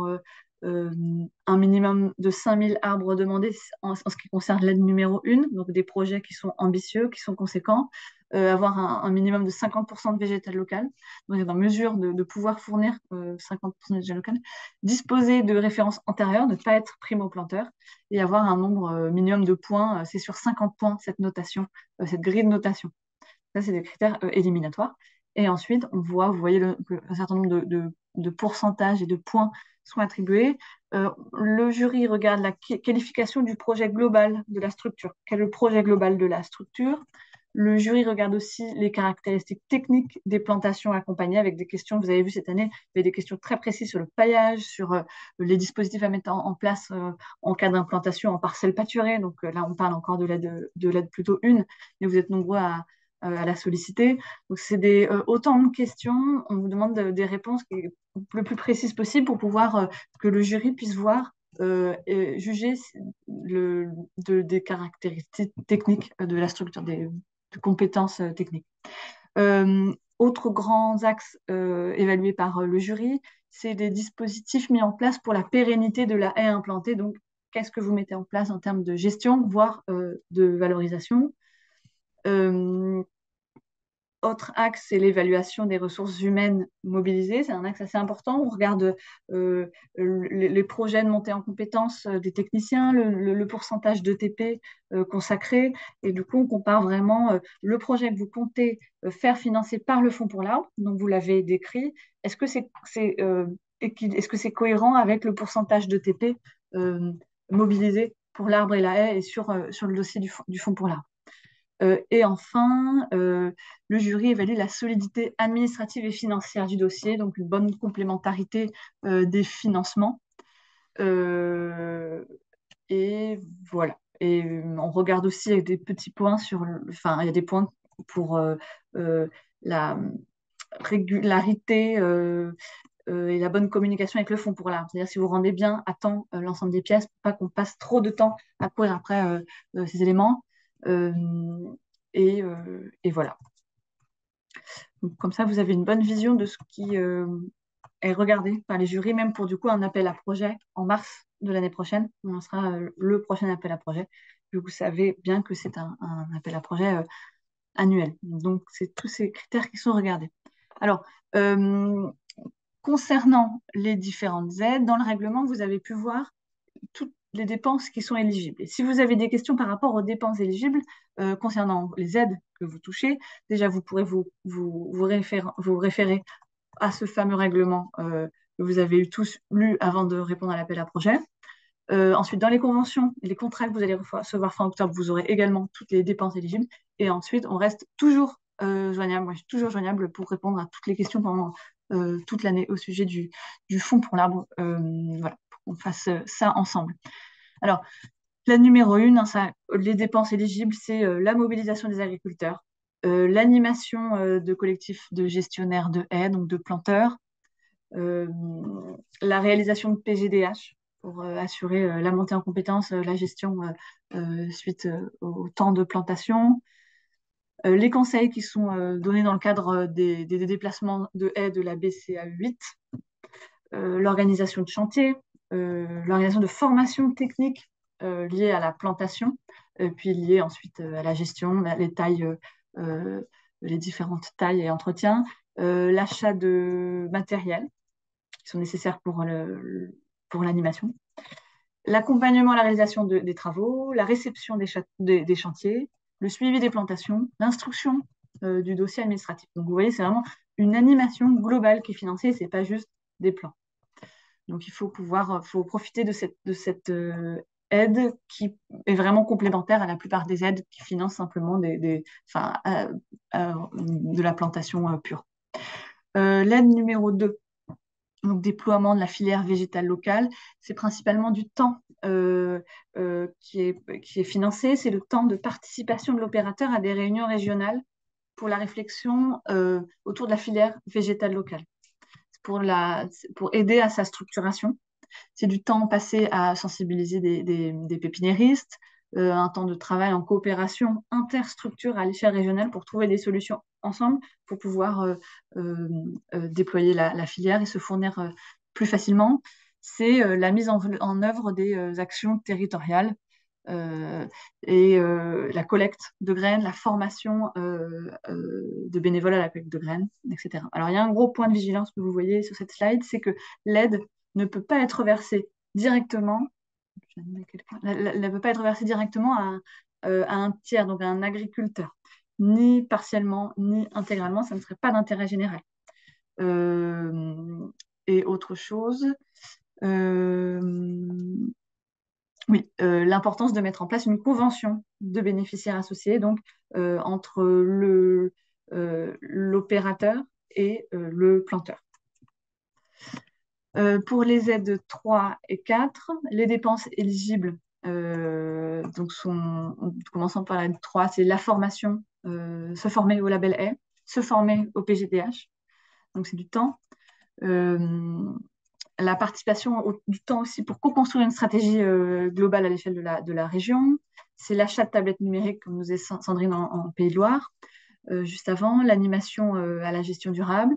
un minimum de 5000 arbres demandés en ce qui concerne l'aide numéro 1, donc des projets qui sont ambitieux, qui sont conséquents, avoir un minimum de 50% de végétal local, donc être en mesure de pouvoir fournir 50% de végétal local, disposer de références antérieures, ne pas être primo-planteur, et avoir un nombre minimum de points, c'est sur 50 points cette notation, cette grille de notation. Ça, c'est des critères éliminatoires. Et ensuite, vous voyez un certain nombre de pourcentages et de points sont attribués. Le jury regarde la qualification du projet global de la structure. Quel est le projet global de la structure? Le jury regarde aussi les caractéristiques techniques des plantations accompagnées avec des questions, vous avez vu cette année, il y avait des questions très précises sur le paillage, sur les dispositifs à mettre en place en cas d'implantation en parcelle pâturée. Donc là, on parle encore de l'aide plutôt 1, mais vous êtes nombreux à la solliciter. Donc, c'est autant de questions. On vous demande des réponses le plus précises possible pour pouvoir que le jury puisse voir et juger des caractéristiques techniques de la structure, des compétences techniques. Autres grands axes évalués par le jury, c'est des dispositifs mis en place pour la pérennité de la haie implantée. Donc, qu'est-ce que vous mettez en place en termes de gestion, voire de valorisation? Autre axe, c'est l'évaluation des ressources humaines mobilisées. C'est un axe assez important. On regarde les projets de montée en compétences des techniciens, le pourcentage d'ETP consacré. Et du coup, on compare vraiment le projet que vous comptez faire financer par le Fonds pour l'Arbre, donc vous l'avez décrit. Est-ce que c'est cohérent avec le pourcentage d'ETP mobilisé pour l'arbre et la haie et sur le dossier du Fonds pour l'Arbre? Et enfin, le jury évalue la solidité administrative et financière du dossier, donc une bonne complémentarité des financements. Et voilà. Et on regarde aussi avec des petits points il y a des points pour la régularité et la bonne communication avec le Fonds pour l'Arbre. C'est-à-dire si vous rendez bien à temps l'ensemble des pièces, pour pas qu'on passe trop de temps à courir après ces éléments. Et voilà. Donc, comme ça, vous avez une bonne vision de ce qui est regardé par les jurys, même pour du coup un appel à projet en mars de l'année prochaine. On lancera le prochain appel à projet. Vous savez bien que c'est un appel à projet annuel. Donc, c'est tous ces critères qui sont regardés. Alors, concernant les différentes aides, dans le règlement, vous avez pu voir toutes les dépenses qui sont éligibles. Et si vous avez des questions par rapport aux dépenses éligibles concernant les aides que vous touchez, déjà vous pourrez vous référer à ce fameux règlement que vous avez tous lu avant de répondre à l'appel à projet. Ensuite, dans les conventions et les contrats que vous allez recevoir fin octobre, vous aurez également toutes les dépenses éligibles. Et ensuite, on reste toujours joignable. Moi, je suis toujours joignable pour répondre à toutes les questions pendant toute l'année au sujet du Fonds pour l'Arbre. Voilà, pour qu'on fasse ça ensemble. Alors, la numéro 1, les dépenses éligibles, c'est la mobilisation des agriculteurs. l'animation de collectifs de gestionnaires de haies, donc de planteurs, la réalisation de PGDH pour assurer la montée en compétences, la gestion suite au temps de plantation, les conseils qui sont donnés dans le cadre des déplacements de haies de la BCA 8, l'organisation de chantier, l'organisation de formation technique liée à la plantation, puis liée ensuite à la gestion, les tailles, les différentes tailles et entretiens, l'achat de matériel qui sont nécessaires pour l'animation, l'accompagnement à la réalisation des travaux, la réception des chantiers, le suivi des plantations, l'instruction du dossier administratif. Donc vous voyez, c'est vraiment une animation globale qui est financée, c'est pas juste des plans. Donc il faut profiter de cette aide qui est vraiment complémentaire à la plupart des aides qui financent simplement de la plantation pure. L'aide numéro 2, donc déploiement de la filière végétale locale, c'est principalement du temps qui est financé, c'est le temps de participation de l'opérateur à des réunions régionales pour la réflexion autour de la filière végétale locale, pour aider à sa structuration. C'est du temps passé à sensibiliser des pépiniéristes, un temps de travail en coopération interstructure à l'échelle régionale pour trouver des solutions ensemble pour pouvoir déployer la filière et se fournir plus facilement. C'est la mise en œuvre des actions territoriales et la collecte de graines, la formation de bénévoles à la collecte de graines, etc. Alors, il y a un gros point de vigilance que vous voyez sur cette slide, c'est que l'aide ne peut pas être versée directement, ne peut pas être versée directement à un tiers, donc à un agriculteur, ni partiellement, ni intégralement, ça ne serait pas d'intérêt général. Et autre chose, oui, l'importance de mettre en place une convention de bénéficiaires associés, donc entre l'opérateur et le planteur. Pour les aides 3 et 4, les dépenses éligibles, commençant par l'aide 3, c'est la formation, se former au label A, se former au PGDH, donc c'est du temps. La participation du temps aussi pour co-construire une stratégie globale à l'échelle de la région. C'est l'achat de tablettes numériques, comme nous disait Sandrine en Pays de Loire, juste avant, l'animation à la gestion durable,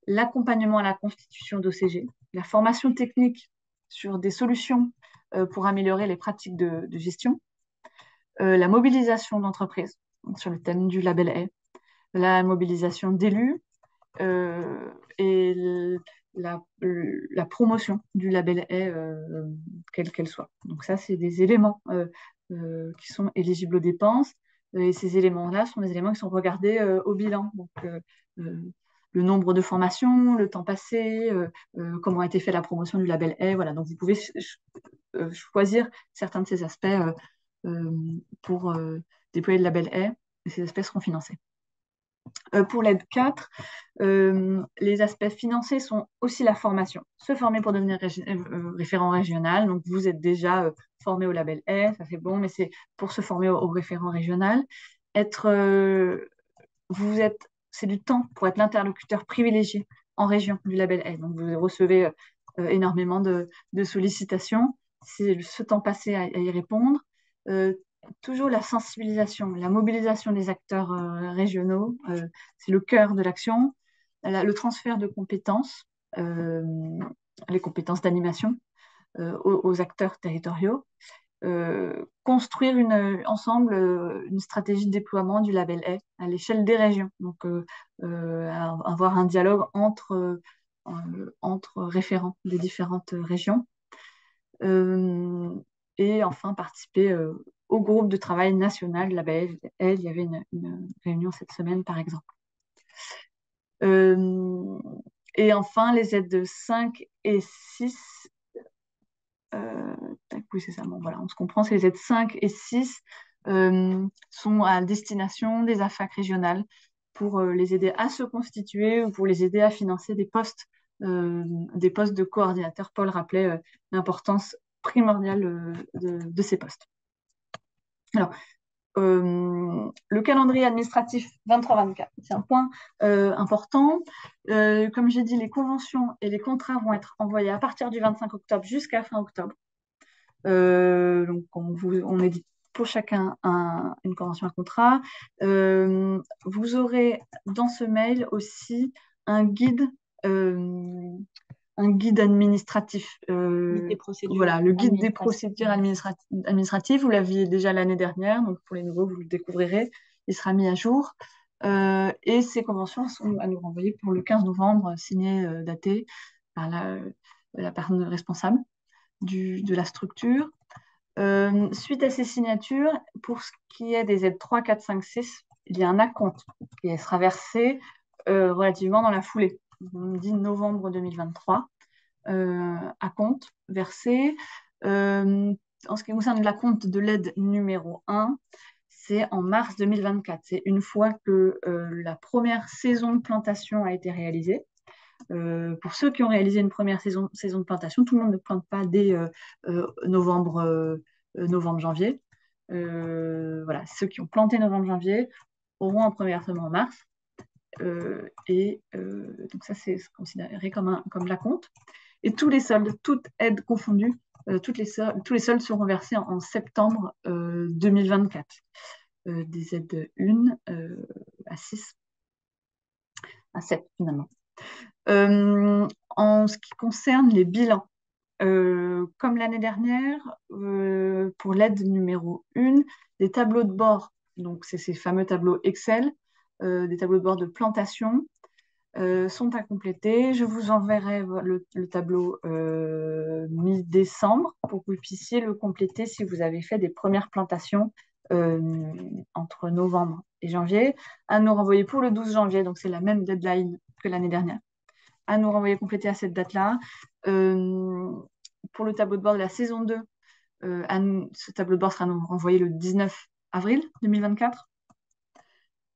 l'accompagnement à la constitution d'OCG, la formation technique sur des solutions pour améliorer les pratiques de gestion, la mobilisation d'entreprises sur le thème du label A, la mobilisation d'élus et la promotion du label A, quelle qu'elle soit. Donc ça, c'est des éléments qui sont éligibles aux dépenses. Et ces éléments-là sont des éléments qui sont regardés au bilan. Donc, le nombre de formations, le temps passé, comment a été fait la promotion du label A. Voilà. Donc, vous pouvez choisir certains de ces aspects pour déployer le label A. Et ces aspects seront financés. Pour l'aide 4, les aspects financiers sont aussi la formation. Se former pour devenir référent régional. Donc, vous êtes déjà formé au label A, ça c'est bon, mais c'est pour se former au référent régional. C'est du temps pour être l'interlocuteur privilégié en région du label A. Donc, vous recevez énormément de sollicitations. C'est ce temps passé à y répondre. Toujours la sensibilisation, la mobilisation des acteurs régionaux, c'est le cœur de l'action. Le transfert de compétences, les compétences d'animation aux acteurs territoriaux. Construire ensemble une stratégie de déploiement du label A à l'échelle des régions. Donc, avoir un dialogue entre référents des différentes régions. Et enfin, participer au groupe de travail national de la BL. Il y avait une réunion cette semaine, par exemple. Et enfin, les aides de 5 et 6. Oui, c'est ça. Bon, voilà, on se comprend. Les aides 5 et 6 sont à destination des AFAC régionales pour les aider à se constituer ou pour les aider à financer des postes de coordinateur. Paul rappelait l'importance primordiale de ces postes. Alors, le calendrier administratif 23-24, c'est un point important. Comme j'ai dit, les conventions et les contrats vont être envoyés à partir du 25 octobre jusqu'à fin octobre. Donc, on édite pour chacun une convention, un contrat. Vous aurez dans ce mail aussi un guide administratif. Voilà, le guide des procédures administratives. Vous l'aviez déjà l'année dernière, donc pour les nouveaux, vous le découvrirez. Il sera mis à jour. Et ces conventions sont à nous renvoyer pour le 15 novembre, signées, datées par la personne responsable de la structure. Suite à ces signatures, pour ce qui est des aides 3, 4, 5, 6, il y a un acompte qui sera versé relativement dans la foulée. On dit novembre 2023. Acompte versé. En ce qui concerne l'acompte de l'aide numéro 1, c'est en mars 2024. C'est une fois que la première saison de plantation a été réalisée. Pour ceux qui ont réalisé une première saison de plantation, tout le monde ne plante pas dès novembre-janvier. Voilà, ceux qui ont planté novembre-janvier auront un premier versement en mars. Donc ça, c'est considéré comme l'acompte. Et tous les soldes, toutes aides confondues, tous les soldes seront versés en septembre 2024. Des aides 1 à 6, à 7 finalement. En ce qui concerne les bilans, comme l'année dernière, pour l'aide numéro 1, les tableaux de bord, donc c'est ces fameux tableaux Excel, des tableaux de bord de plantation, sont à compléter. Je vous enverrai le tableau mi-décembre pour que vous puissiez le compléter si vous avez fait des premières plantations entre novembre et janvier, à nous renvoyer pour le 12 janvier, donc c'est la même deadline que l'année dernière, à nous renvoyer compléter à cette date-là. Pour le tableau de bord de la saison 2, ce tableau de bord sera nous renvoyé le 19 avril 2024.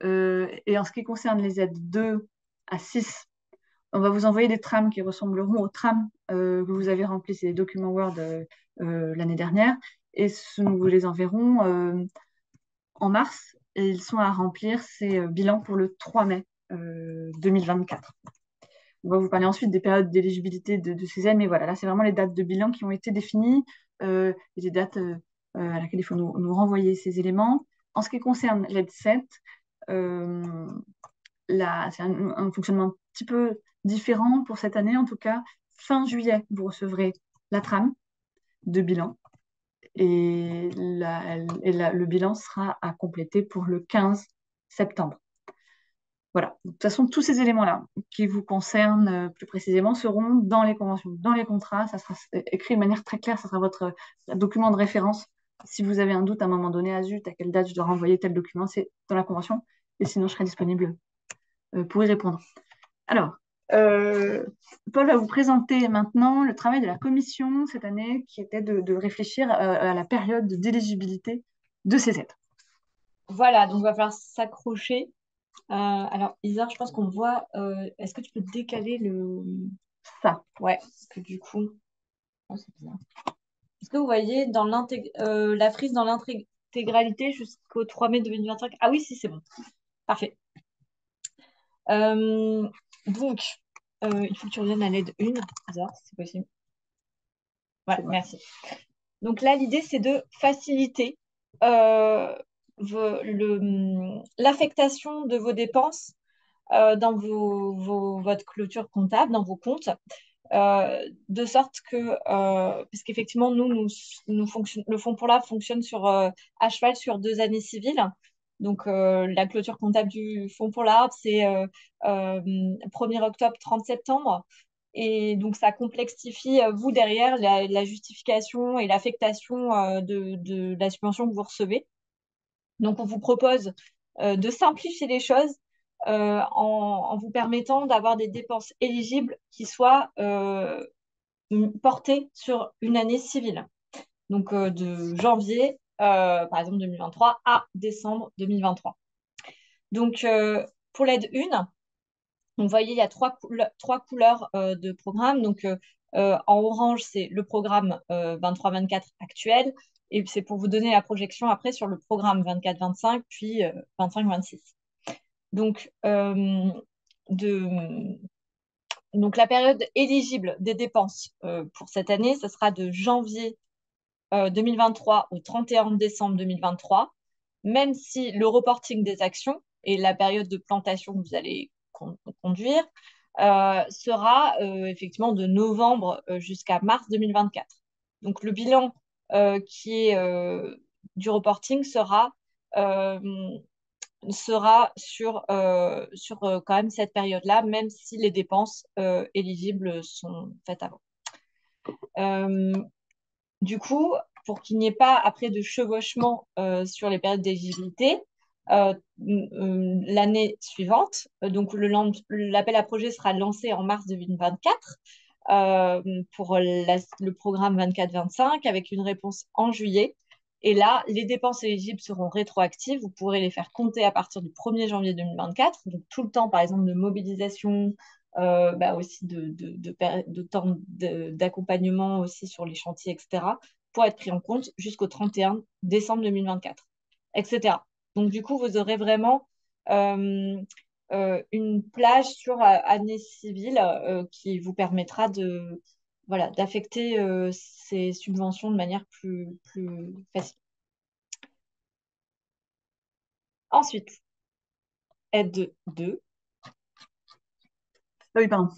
Et en ce qui concerne les aides 2 à 6, on va vous envoyer des trames qui ressembleront aux trames que vous avez remplies, ces documents Word l'année dernière, et nous vous les enverrons en mars, et ils sont à remplir ces bilans pour le 3 mai 2024. On va vous parler ensuite des périodes d'éligibilité de ces aides, mais voilà, là, c'est vraiment les dates de bilan qui ont été définies et les dates à laquelle il faut nous renvoyer ces éléments. En ce qui concerne l'aide 7, c'est un fonctionnement un petit peu différent pour cette année. En tout cas, fin juillet, vous recevrez la trame de bilan et le bilan sera à compléter pour le 15 septembre. Voilà. De toute façon, tous ces éléments-là qui vous concernent plus précisément seront dans les conventions, dans les contrats. Ça sera écrit de manière très claire. Ça sera votre document de référence. Si vous avez un doute à un moment donné, à zut, à quelle date je dois renvoyer tel document, c'est dans la convention. Et sinon, je serai disponible pour y répondre. Alors, Paul va vous présenter maintenant le travail de la commission cette année qui était de réfléchir à la période d'éligibilité de ces aides. Voilà, donc il va falloir s'accrocher. Alors, Isa, je pense qu'on voit. Est-ce que tu peux décaler ça? Ouais, parce que du coup. Oh, c'est bizarre. Est-ce que vous voyez dans la frise dans l'intégralité jusqu'au 3 mai 2025? Ah oui, si, c'est bon. Parfait. Donc, il faut que tu reviennes à l'aide 1, Isa, si c'est possible. Ouais, merci. Donc là, l'idée, c'est de faciliter l'affectation de vos dépenses dans votre clôture comptable, dans vos comptes, de sorte que, parce qu'effectivement, le fonds pour l'art fonctionne à cheval sur 2 années civiles. Donc, la clôture comptable du fonds pour l'art, c'est 1er octobre, 30 septembre. Et donc, ça complexifie, vous, derrière, la justification et l'affectation de la subvention que vous recevez. Donc, on vous propose de simplifier les choses en vous permettant d'avoir des dépenses éligibles qui soient portées sur une année civile. Donc, de janvier, par exemple, 2023 à décembre 2023. Donc, pour l'aide 1, vous voyez, il y a trois couleurs de programme. Donc, en orange, c'est le programme 23-24 actuel. Et c'est pour vous donner la projection après sur le programme 24-25, puis 25-26. Donc, donc, la période éligible des dépenses pour cette année, ce sera de janvier 2023 au 31 décembre 2023, même si le reporting des actions et la période de plantation que vous allez conduire sera effectivement de novembre jusqu'à mars 2024. Donc, le bilan qui est du reporting euh, sera sur quand même cette période-là, même si les dépenses éligibles sont faites avant. Du coup, pour qu'il n'y ait pas après de chevauchement sur les périodes d'éligibilité, l'année suivante, donc l'appel à projet sera lancé en mars 2024 pour le programme 24-25 avec une réponse en juillet. Et là, les dépenses éligibles seront rétroactives. Vous pourrez les faire compter à partir du 1er janvier 2024. Donc, tout le temps, par exemple, de mobilisation, aussi de temps d'accompagnement aussi sur les chantiers, etc., pour être pris en compte jusqu'au 31 décembre 2024, etc. Donc, du coup, vous aurez vraiment une plage sur année civile qui vous permettra voilà, d'affecter ces subventions de manière plus facile. Ensuite, aide 2. Oui, pardon.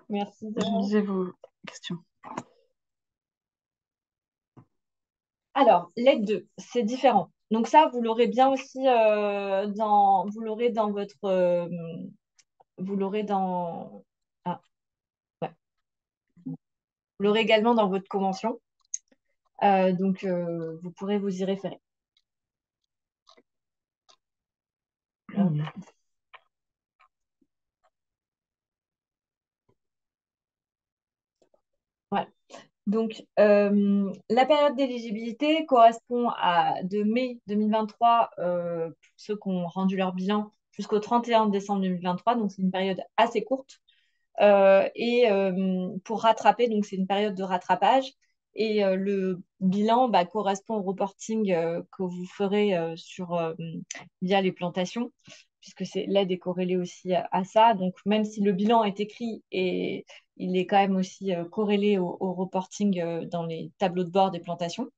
Merci. Je lisais vos questions. Alors, l'aide 2, c'est différent. Donc ça, vous l'aurez bien aussi vous l'aurez dans votre, vous l'aurez dans, ah, ouais. Vous l'aurez également dans votre convention. Donc, vous pourrez vous y référer. Voilà. Donc, la période d'éligibilité correspond de mai 2023, pour ceux qui ont rendu leur bilan, jusqu'au 31 décembre 2023. Donc, c'est une période assez courte. Et pour rattraper, donc c'est une période de rattrapage. Et le bilan correspond au reporting que vous ferez via les plantations, puisque l'aide est corrélée aussi à ça. Donc, même si le bilan est écrit, et il est quand même aussi corrélé au reporting dans les tableaux de bord des plantations.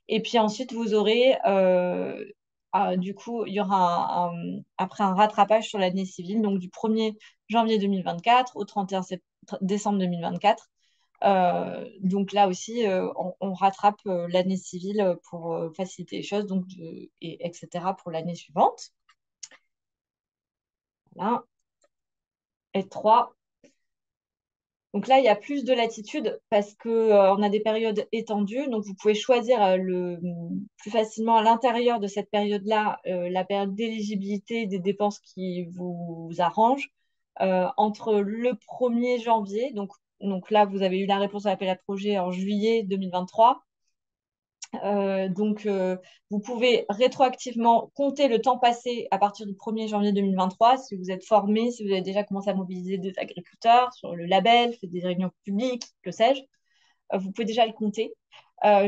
Et puis ensuite, vous aurez, du coup, il y aura après un rattrapage sur l'année civile, donc du 1er janvier 2024 au 31 décembre 2024. Donc là aussi, on rattrape l'année civile pour faciliter les choses, donc etc. pour l'année suivante. Voilà. Et 3. Donc là, il y a plus de latitude parce que on a des périodes étendues. Donc, vous pouvez choisir plus facilement à l'intérieur de cette période-là la période d'éligibilité des dépenses qui vous arrange entre le 1er janvier. Donc là, vous avez eu la réponse à l'appel à projet en juillet 2023. Donc, vous pouvez rétroactivement compter le temps passé à partir du 1er janvier 2023 si vous êtes formé, si vous avez déjà commencé à mobiliser des agriculteurs sur le label, fait des réunions publiques, que sais-je. Vous pouvez déjà le compter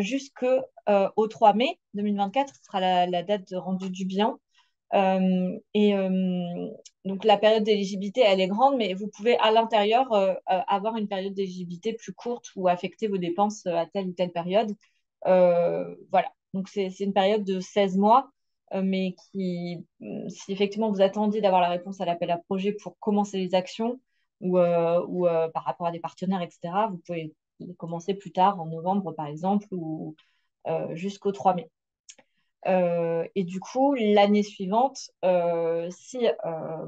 jusqu'au 3 mai 2024, ce sera la date de rendu du bilan. Donc, la période d'éligibilité, elle est grande, mais vous pouvez à l'intérieur avoir une période d'éligibilité plus courte ou affecter vos dépenses à telle ou telle période. Voilà. Donc, c'est une période de 16 mois, mais si effectivement vous attendiez d'avoir la réponse à l'appel à projet pour commencer les actions ou par rapport à des partenaires, etc., vous pouvez commencer plus tard, en novembre par exemple, ou jusqu'au 3 mai. Et du coup, l'année suivante, si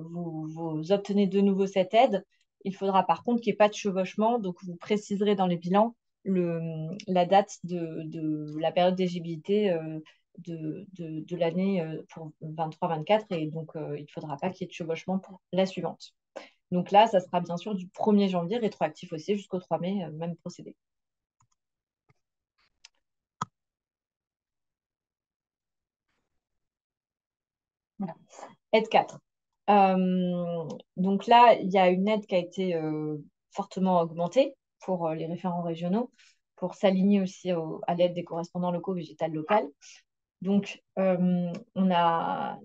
vous obtenez de nouveau cette aide, il faudra par contre qu'il n'y ait pas de chevauchement. Donc, vous préciserez dans les bilans la date de la période d'éligibilité de l'année pour 23-24. Et donc, il ne faudra pas qu'il y ait de chevauchement pour la suivante. Donc là, ça sera bien sûr du 1er janvier, rétroactif aussi jusqu'au 3 mai, même procédé. Voilà. Aide 4. Donc là, il y a une aide qui a été fortement augmentée pour les référents régionaux. pour s'aligner aussi à l'aide des correspondants locaux végétal local. Donc, là,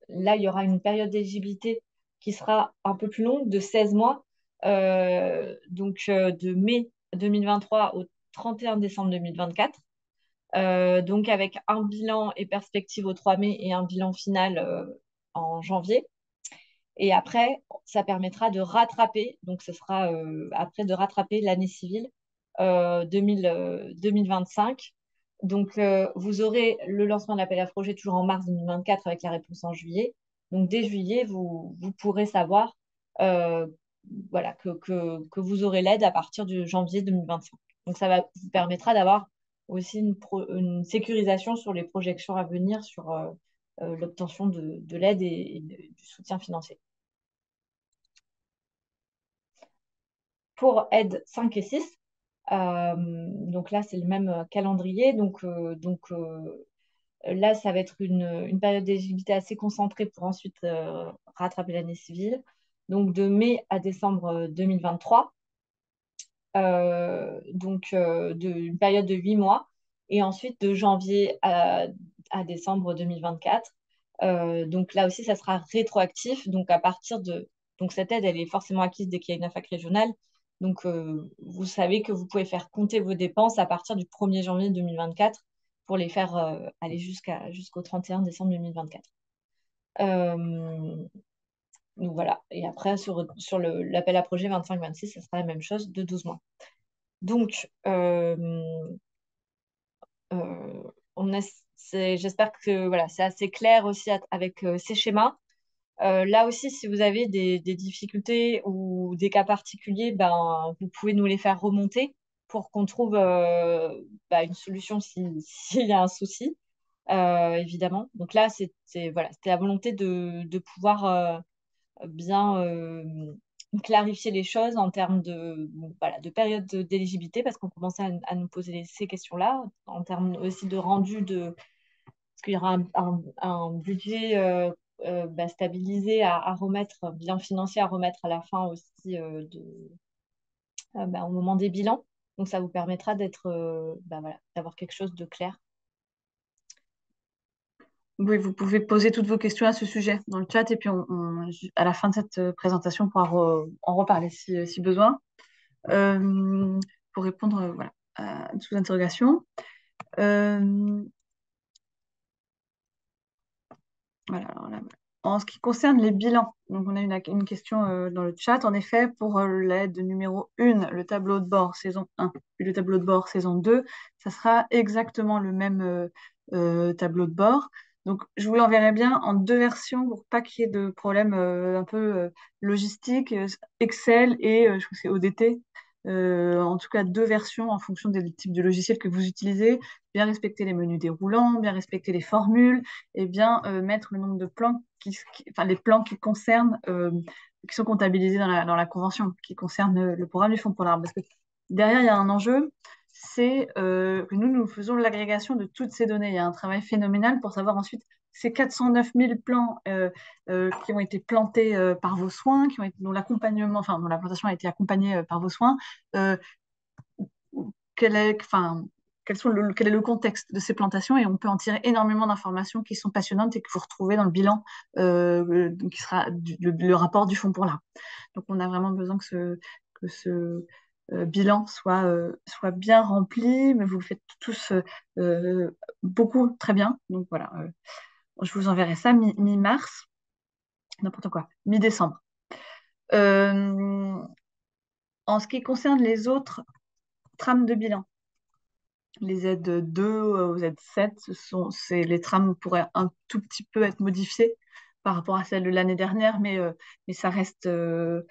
il y aura une période d'éligibilité qui sera un peu plus longue, de 16 mois, de mai 2023 au 31 décembre 2024. Donc, avec un bilan et perspective au 3 mai et un bilan final en janvier. Et après, ça permettra de rattraper, donc ce sera après de rattraper l'année civile 2025. Donc, vous aurez le lancement de l'appel à projet toujours en mars 2024 avec la réponse en juillet. Donc, dès juillet, vous pourrez savoir voilà, que vous aurez l'aide à partir de janvier 2025. Donc, ça vous permettra d'avoir aussi une sécurisation sur les projections à venir sur l'obtention de l'aide et du soutien financier. Pour aide 5 et 6, donc là, c'est le même calendrier. Donc là, ça va être une période d'éligibilité assez concentrée pour ensuite rattraper l'année civile. Donc de mai à décembre 2023. Une période de 8 mois. Et ensuite de janvier à décembre 2024. Donc là aussi, ça sera rétroactif. Donc à partir de... Donc cette aide, elle est forcément acquise dès qu'il y a une AFAC régionale. Donc vous savez que vous pouvez faire compter vos dépenses à partir du 1er janvier 2024 pour les faire aller jusqu'au 31 décembre 2024. Donc voilà. Et après, sur l'appel à projet 25-26, ça sera la même chose de 12 mois. Donc, j'espère que voilà, c'est assez clair aussi avec ces schémas. Là aussi, si vous avez des difficultés ou des cas particuliers, ben, vous pouvez nous les faire remonter pour qu'on trouve une solution s'il y a un souci, évidemment. Donc là, c'était la volonté de pouvoir bien clarifier les choses en termes de période d'éligibilité, parce qu'on commençait à nous poser ces questions-là, en termes aussi de rendu parce qu'il y aura un budget stabilisé à remettre, un bilan financier à remettre à la fin aussi au moment des bilans. Donc ça vous permettra d'avoir quelque chose de clair. Oui, vous pouvez poser toutes vos questions à ce sujet dans le chat et puis à la fin de cette présentation, on pourra en reparler si besoin. Pour répondre à toutes vos interrogations. Voilà, alors là, en ce qui concerne les bilans, donc on a une question dans le chat. En effet, pour l'aide numéro 1, le tableau de bord saison 1, puis le tableau de bord saison 2, ça sera exactement le même tableau de bord. Donc, je vous l'enverrai bien en 2 versions pour pas qu'il y ait de problème un peu logistique, Excel et je crois que c'est ODT. En tout cas, 2 versions en fonction des types de logiciels que vous utilisez. Bien respecter les menus déroulants, bien respecter les formules et bien mettre le nombre de plans, les plans qui concernent, qui sont comptabilisés dans la convention, qui concernent le programme du Fonds pour l'Arbre. Parce que derrière, il y a un enjeu, c'est que nous faisons l'agrégation de toutes ces données. Il y a un travail phénoménal pour savoir ensuite ces 409 000 plants qui ont été plantés par vos soins, dont la plantation a été accompagnée par vos soins. Quel est le contexte de ces plantations, et on peut en tirer énormément d'informations qui sont passionnantes et que vous retrouvez dans le bilan qui sera le rapport du Fonds pour l'Arbre. Donc on a vraiment besoin que ce bilan soit bien rempli, mais vous le faites tous beaucoup très bien. Donc voilà, je vous enverrai ça mi-mars, n'importe quoi, mi-décembre. En ce qui concerne les autres trames de bilan, les aides 2 aux aides 7, les trames pourraient un tout petit peu être modifiées par rapport à celles de l'année dernière, mais ça reste, ce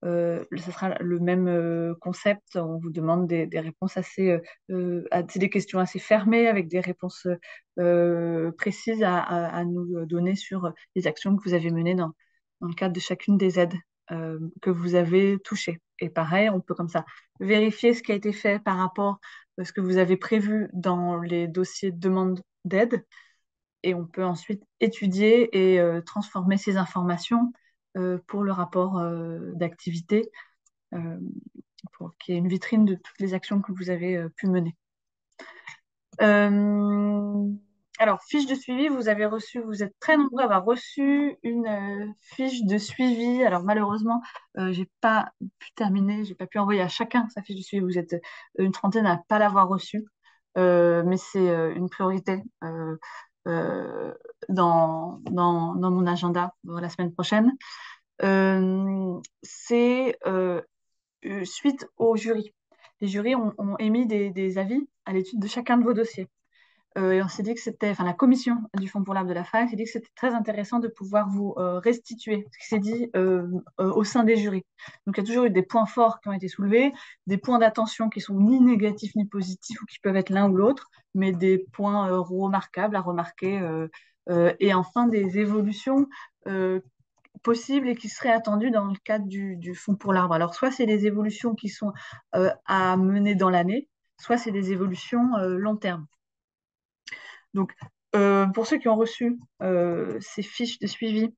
sera le même concept. On vous demande des réponses c'est des questions assez fermées avec des réponses précises à nous donner sur les actions que vous avez menées dans le cadre de chacune des aides que vous avez touchées. Et pareil, on peut comme ça vérifier ce qui a été fait par rapport à ce que vous avez prévu dans les dossiers de demande d'aide. Et on peut ensuite étudier et transformer ces informations pour le rapport d'activité pour qu'il y ait une vitrine de toutes les actions que vous avez pu mener. Alors, fiche de suivi, vous êtes très nombreux à avoir reçu une fiche de suivi. Alors, malheureusement, j'ai pas pu terminer, j'ai pas pu envoyer à chacun sa fiche de suivi. Vous êtes une trentaine à ne pas l'avoir reçue, mais c'est une priorité dans mon agenda pour la semaine prochaine. C'est suite au jury. Les jurys ont émis des avis à l'étude de chacun de vos dossiers. Et on s'est dit que c'était, enfin la commission du Fonds pour l'Arbre de la Fac s'est dit que c'était très intéressant de pouvoir vous restituer ce qui s'est dit au sein des jurys. Donc il y a toujours eu des points forts qui ont été soulevés, des points d'attention qui sont ni négatifs ni positifs ou qui peuvent être l'un ou l'autre, mais des points remarquables à remarquer et enfin des évolutions possibles et qui seraient attendues dans le cadre du Fonds pour l'Arbre. Alors soit c'est des évolutions qui sont à mener dans l'année, soit c'est des évolutions long terme. Donc, pour ceux qui ont reçu ces fiches de suivi,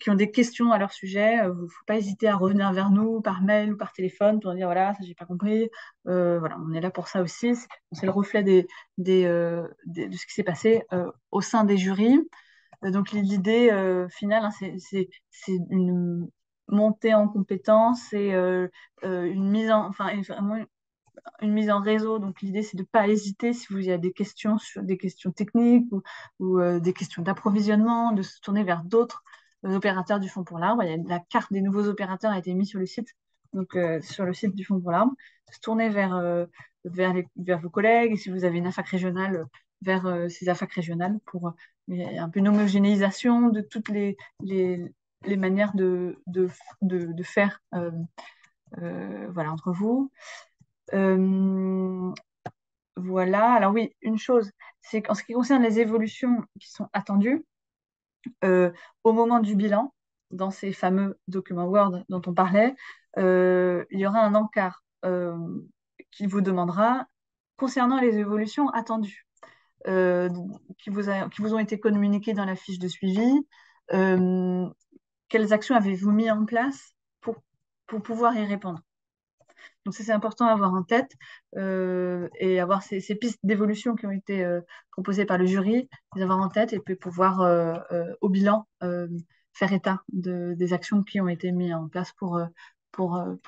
qui ont des questions à leur sujet, il ne faut pas hésiter à revenir vers nous par mail ou par téléphone pour dire voilà, ça j'ai pas compris. Voilà, on est là pour ça aussi. C'est le reflet de ce qui s'est passé au sein des jurys. Donc l'idée finale, hein, c'est une montée en compétences et une mise en, enfin, vraiment une mise en réseau. Donc, l'idée, c'est de ne pas hésiter si vous y a des questions sur des questions techniques ou des questions d'approvisionnement, de se tourner vers d'autres opérateurs du Fonds pour l'Arbre. La carte des nouveaux opérateurs a été mise sur le site, donc sur le site du Fonds pour l'Arbre. Se tourner vers vos collègues et si vous avez une AFAC régionale, vers ces AFAC régionales pour un peu une homogénéisation de toutes les manières de faire voilà, entre vous. Voilà, alors oui, une chose, c'est qu'en ce qui concerne les évolutions qui sont attendues, au moment du bilan, dans ces fameux documents Word dont on parlait, il y aura un encart qui vous demandera, concernant les évolutions attendues, qui vous ont été communiquées dans la fiche de suivi, quelles actions avez-vous mis en place pour pouvoir y répondre? Donc, ça, c'est important à avoir en tête et avoir ces pistes d'évolution qui ont été proposées par le jury, les avoir en tête et puis pouvoir, au bilan, faire état des actions qui ont été mises en place pour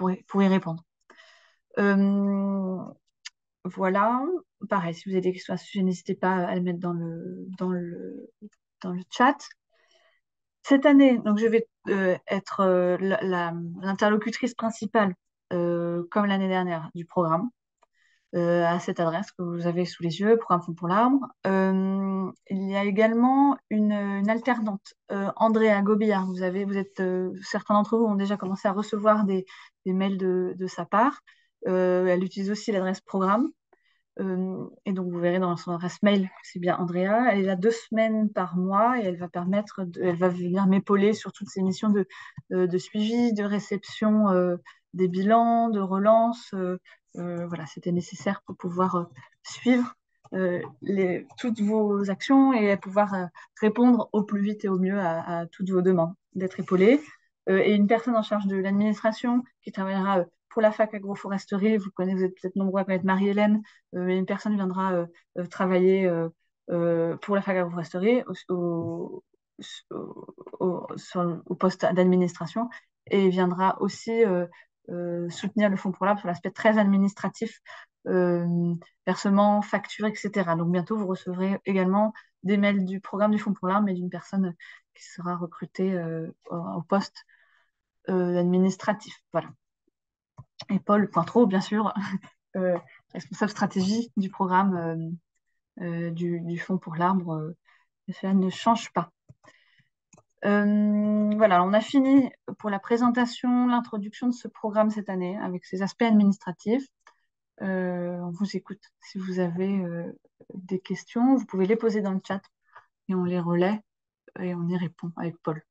y répondre. Voilà. Pareil, si vous avez des questions à ce sujet, n'hésitez pas à les mettre dans le chat. Cette année, donc, je vais être l'interlocutrice principale comme l'année dernière, du programme, à cette adresse que vous avez sous les yeux, Programme Fonds pour l'Arbre. Il y a également une alternante, Andrea Gobillard. Certains d'entre vous ont déjà commencé à recevoir des mails de sa part. Elle utilise aussi l'adresse Programme. Et donc, vous verrez dans son adresse mail, c'est bien Andrea. Elle est là 2 semaines par mois et elle va venir m'épauler sur toutes ces missions de suivi, de réception des bilans, de relance. Voilà, c'était nécessaire pour pouvoir suivre toutes vos actions et pouvoir répondre au plus vite et au mieux à toutes vos demandes, d'être épaulée. Et une personne en charge de l'administration qui travaillera pour la fac agroforesterie. Vous êtes peut-être nombreux à connaître Marie-Hélène, mais une personne viendra travailler pour la fac agroforesterie au poste d'administration et viendra aussi soutenir le Fonds pour l'Arbre sur l'aspect très administratif, versement, facture, etc. Donc bientôt, vous recevrez également des mails du programme du Fonds pour l'Arbre, mais d'une personne qui sera recrutée au poste administratif. Voilà. Et Paul Pointreau, bien sûr, responsable stratégie du programme du Fonds pour l'Arbre. Cela ne change pas. Voilà, on a fini pour la présentation, l'introduction de ce programme cette année avec ses aspects administratifs. On vous écoute. Si vous avez des questions, vous pouvez les poser dans le chat et on les relaie et on y répond avec Paul.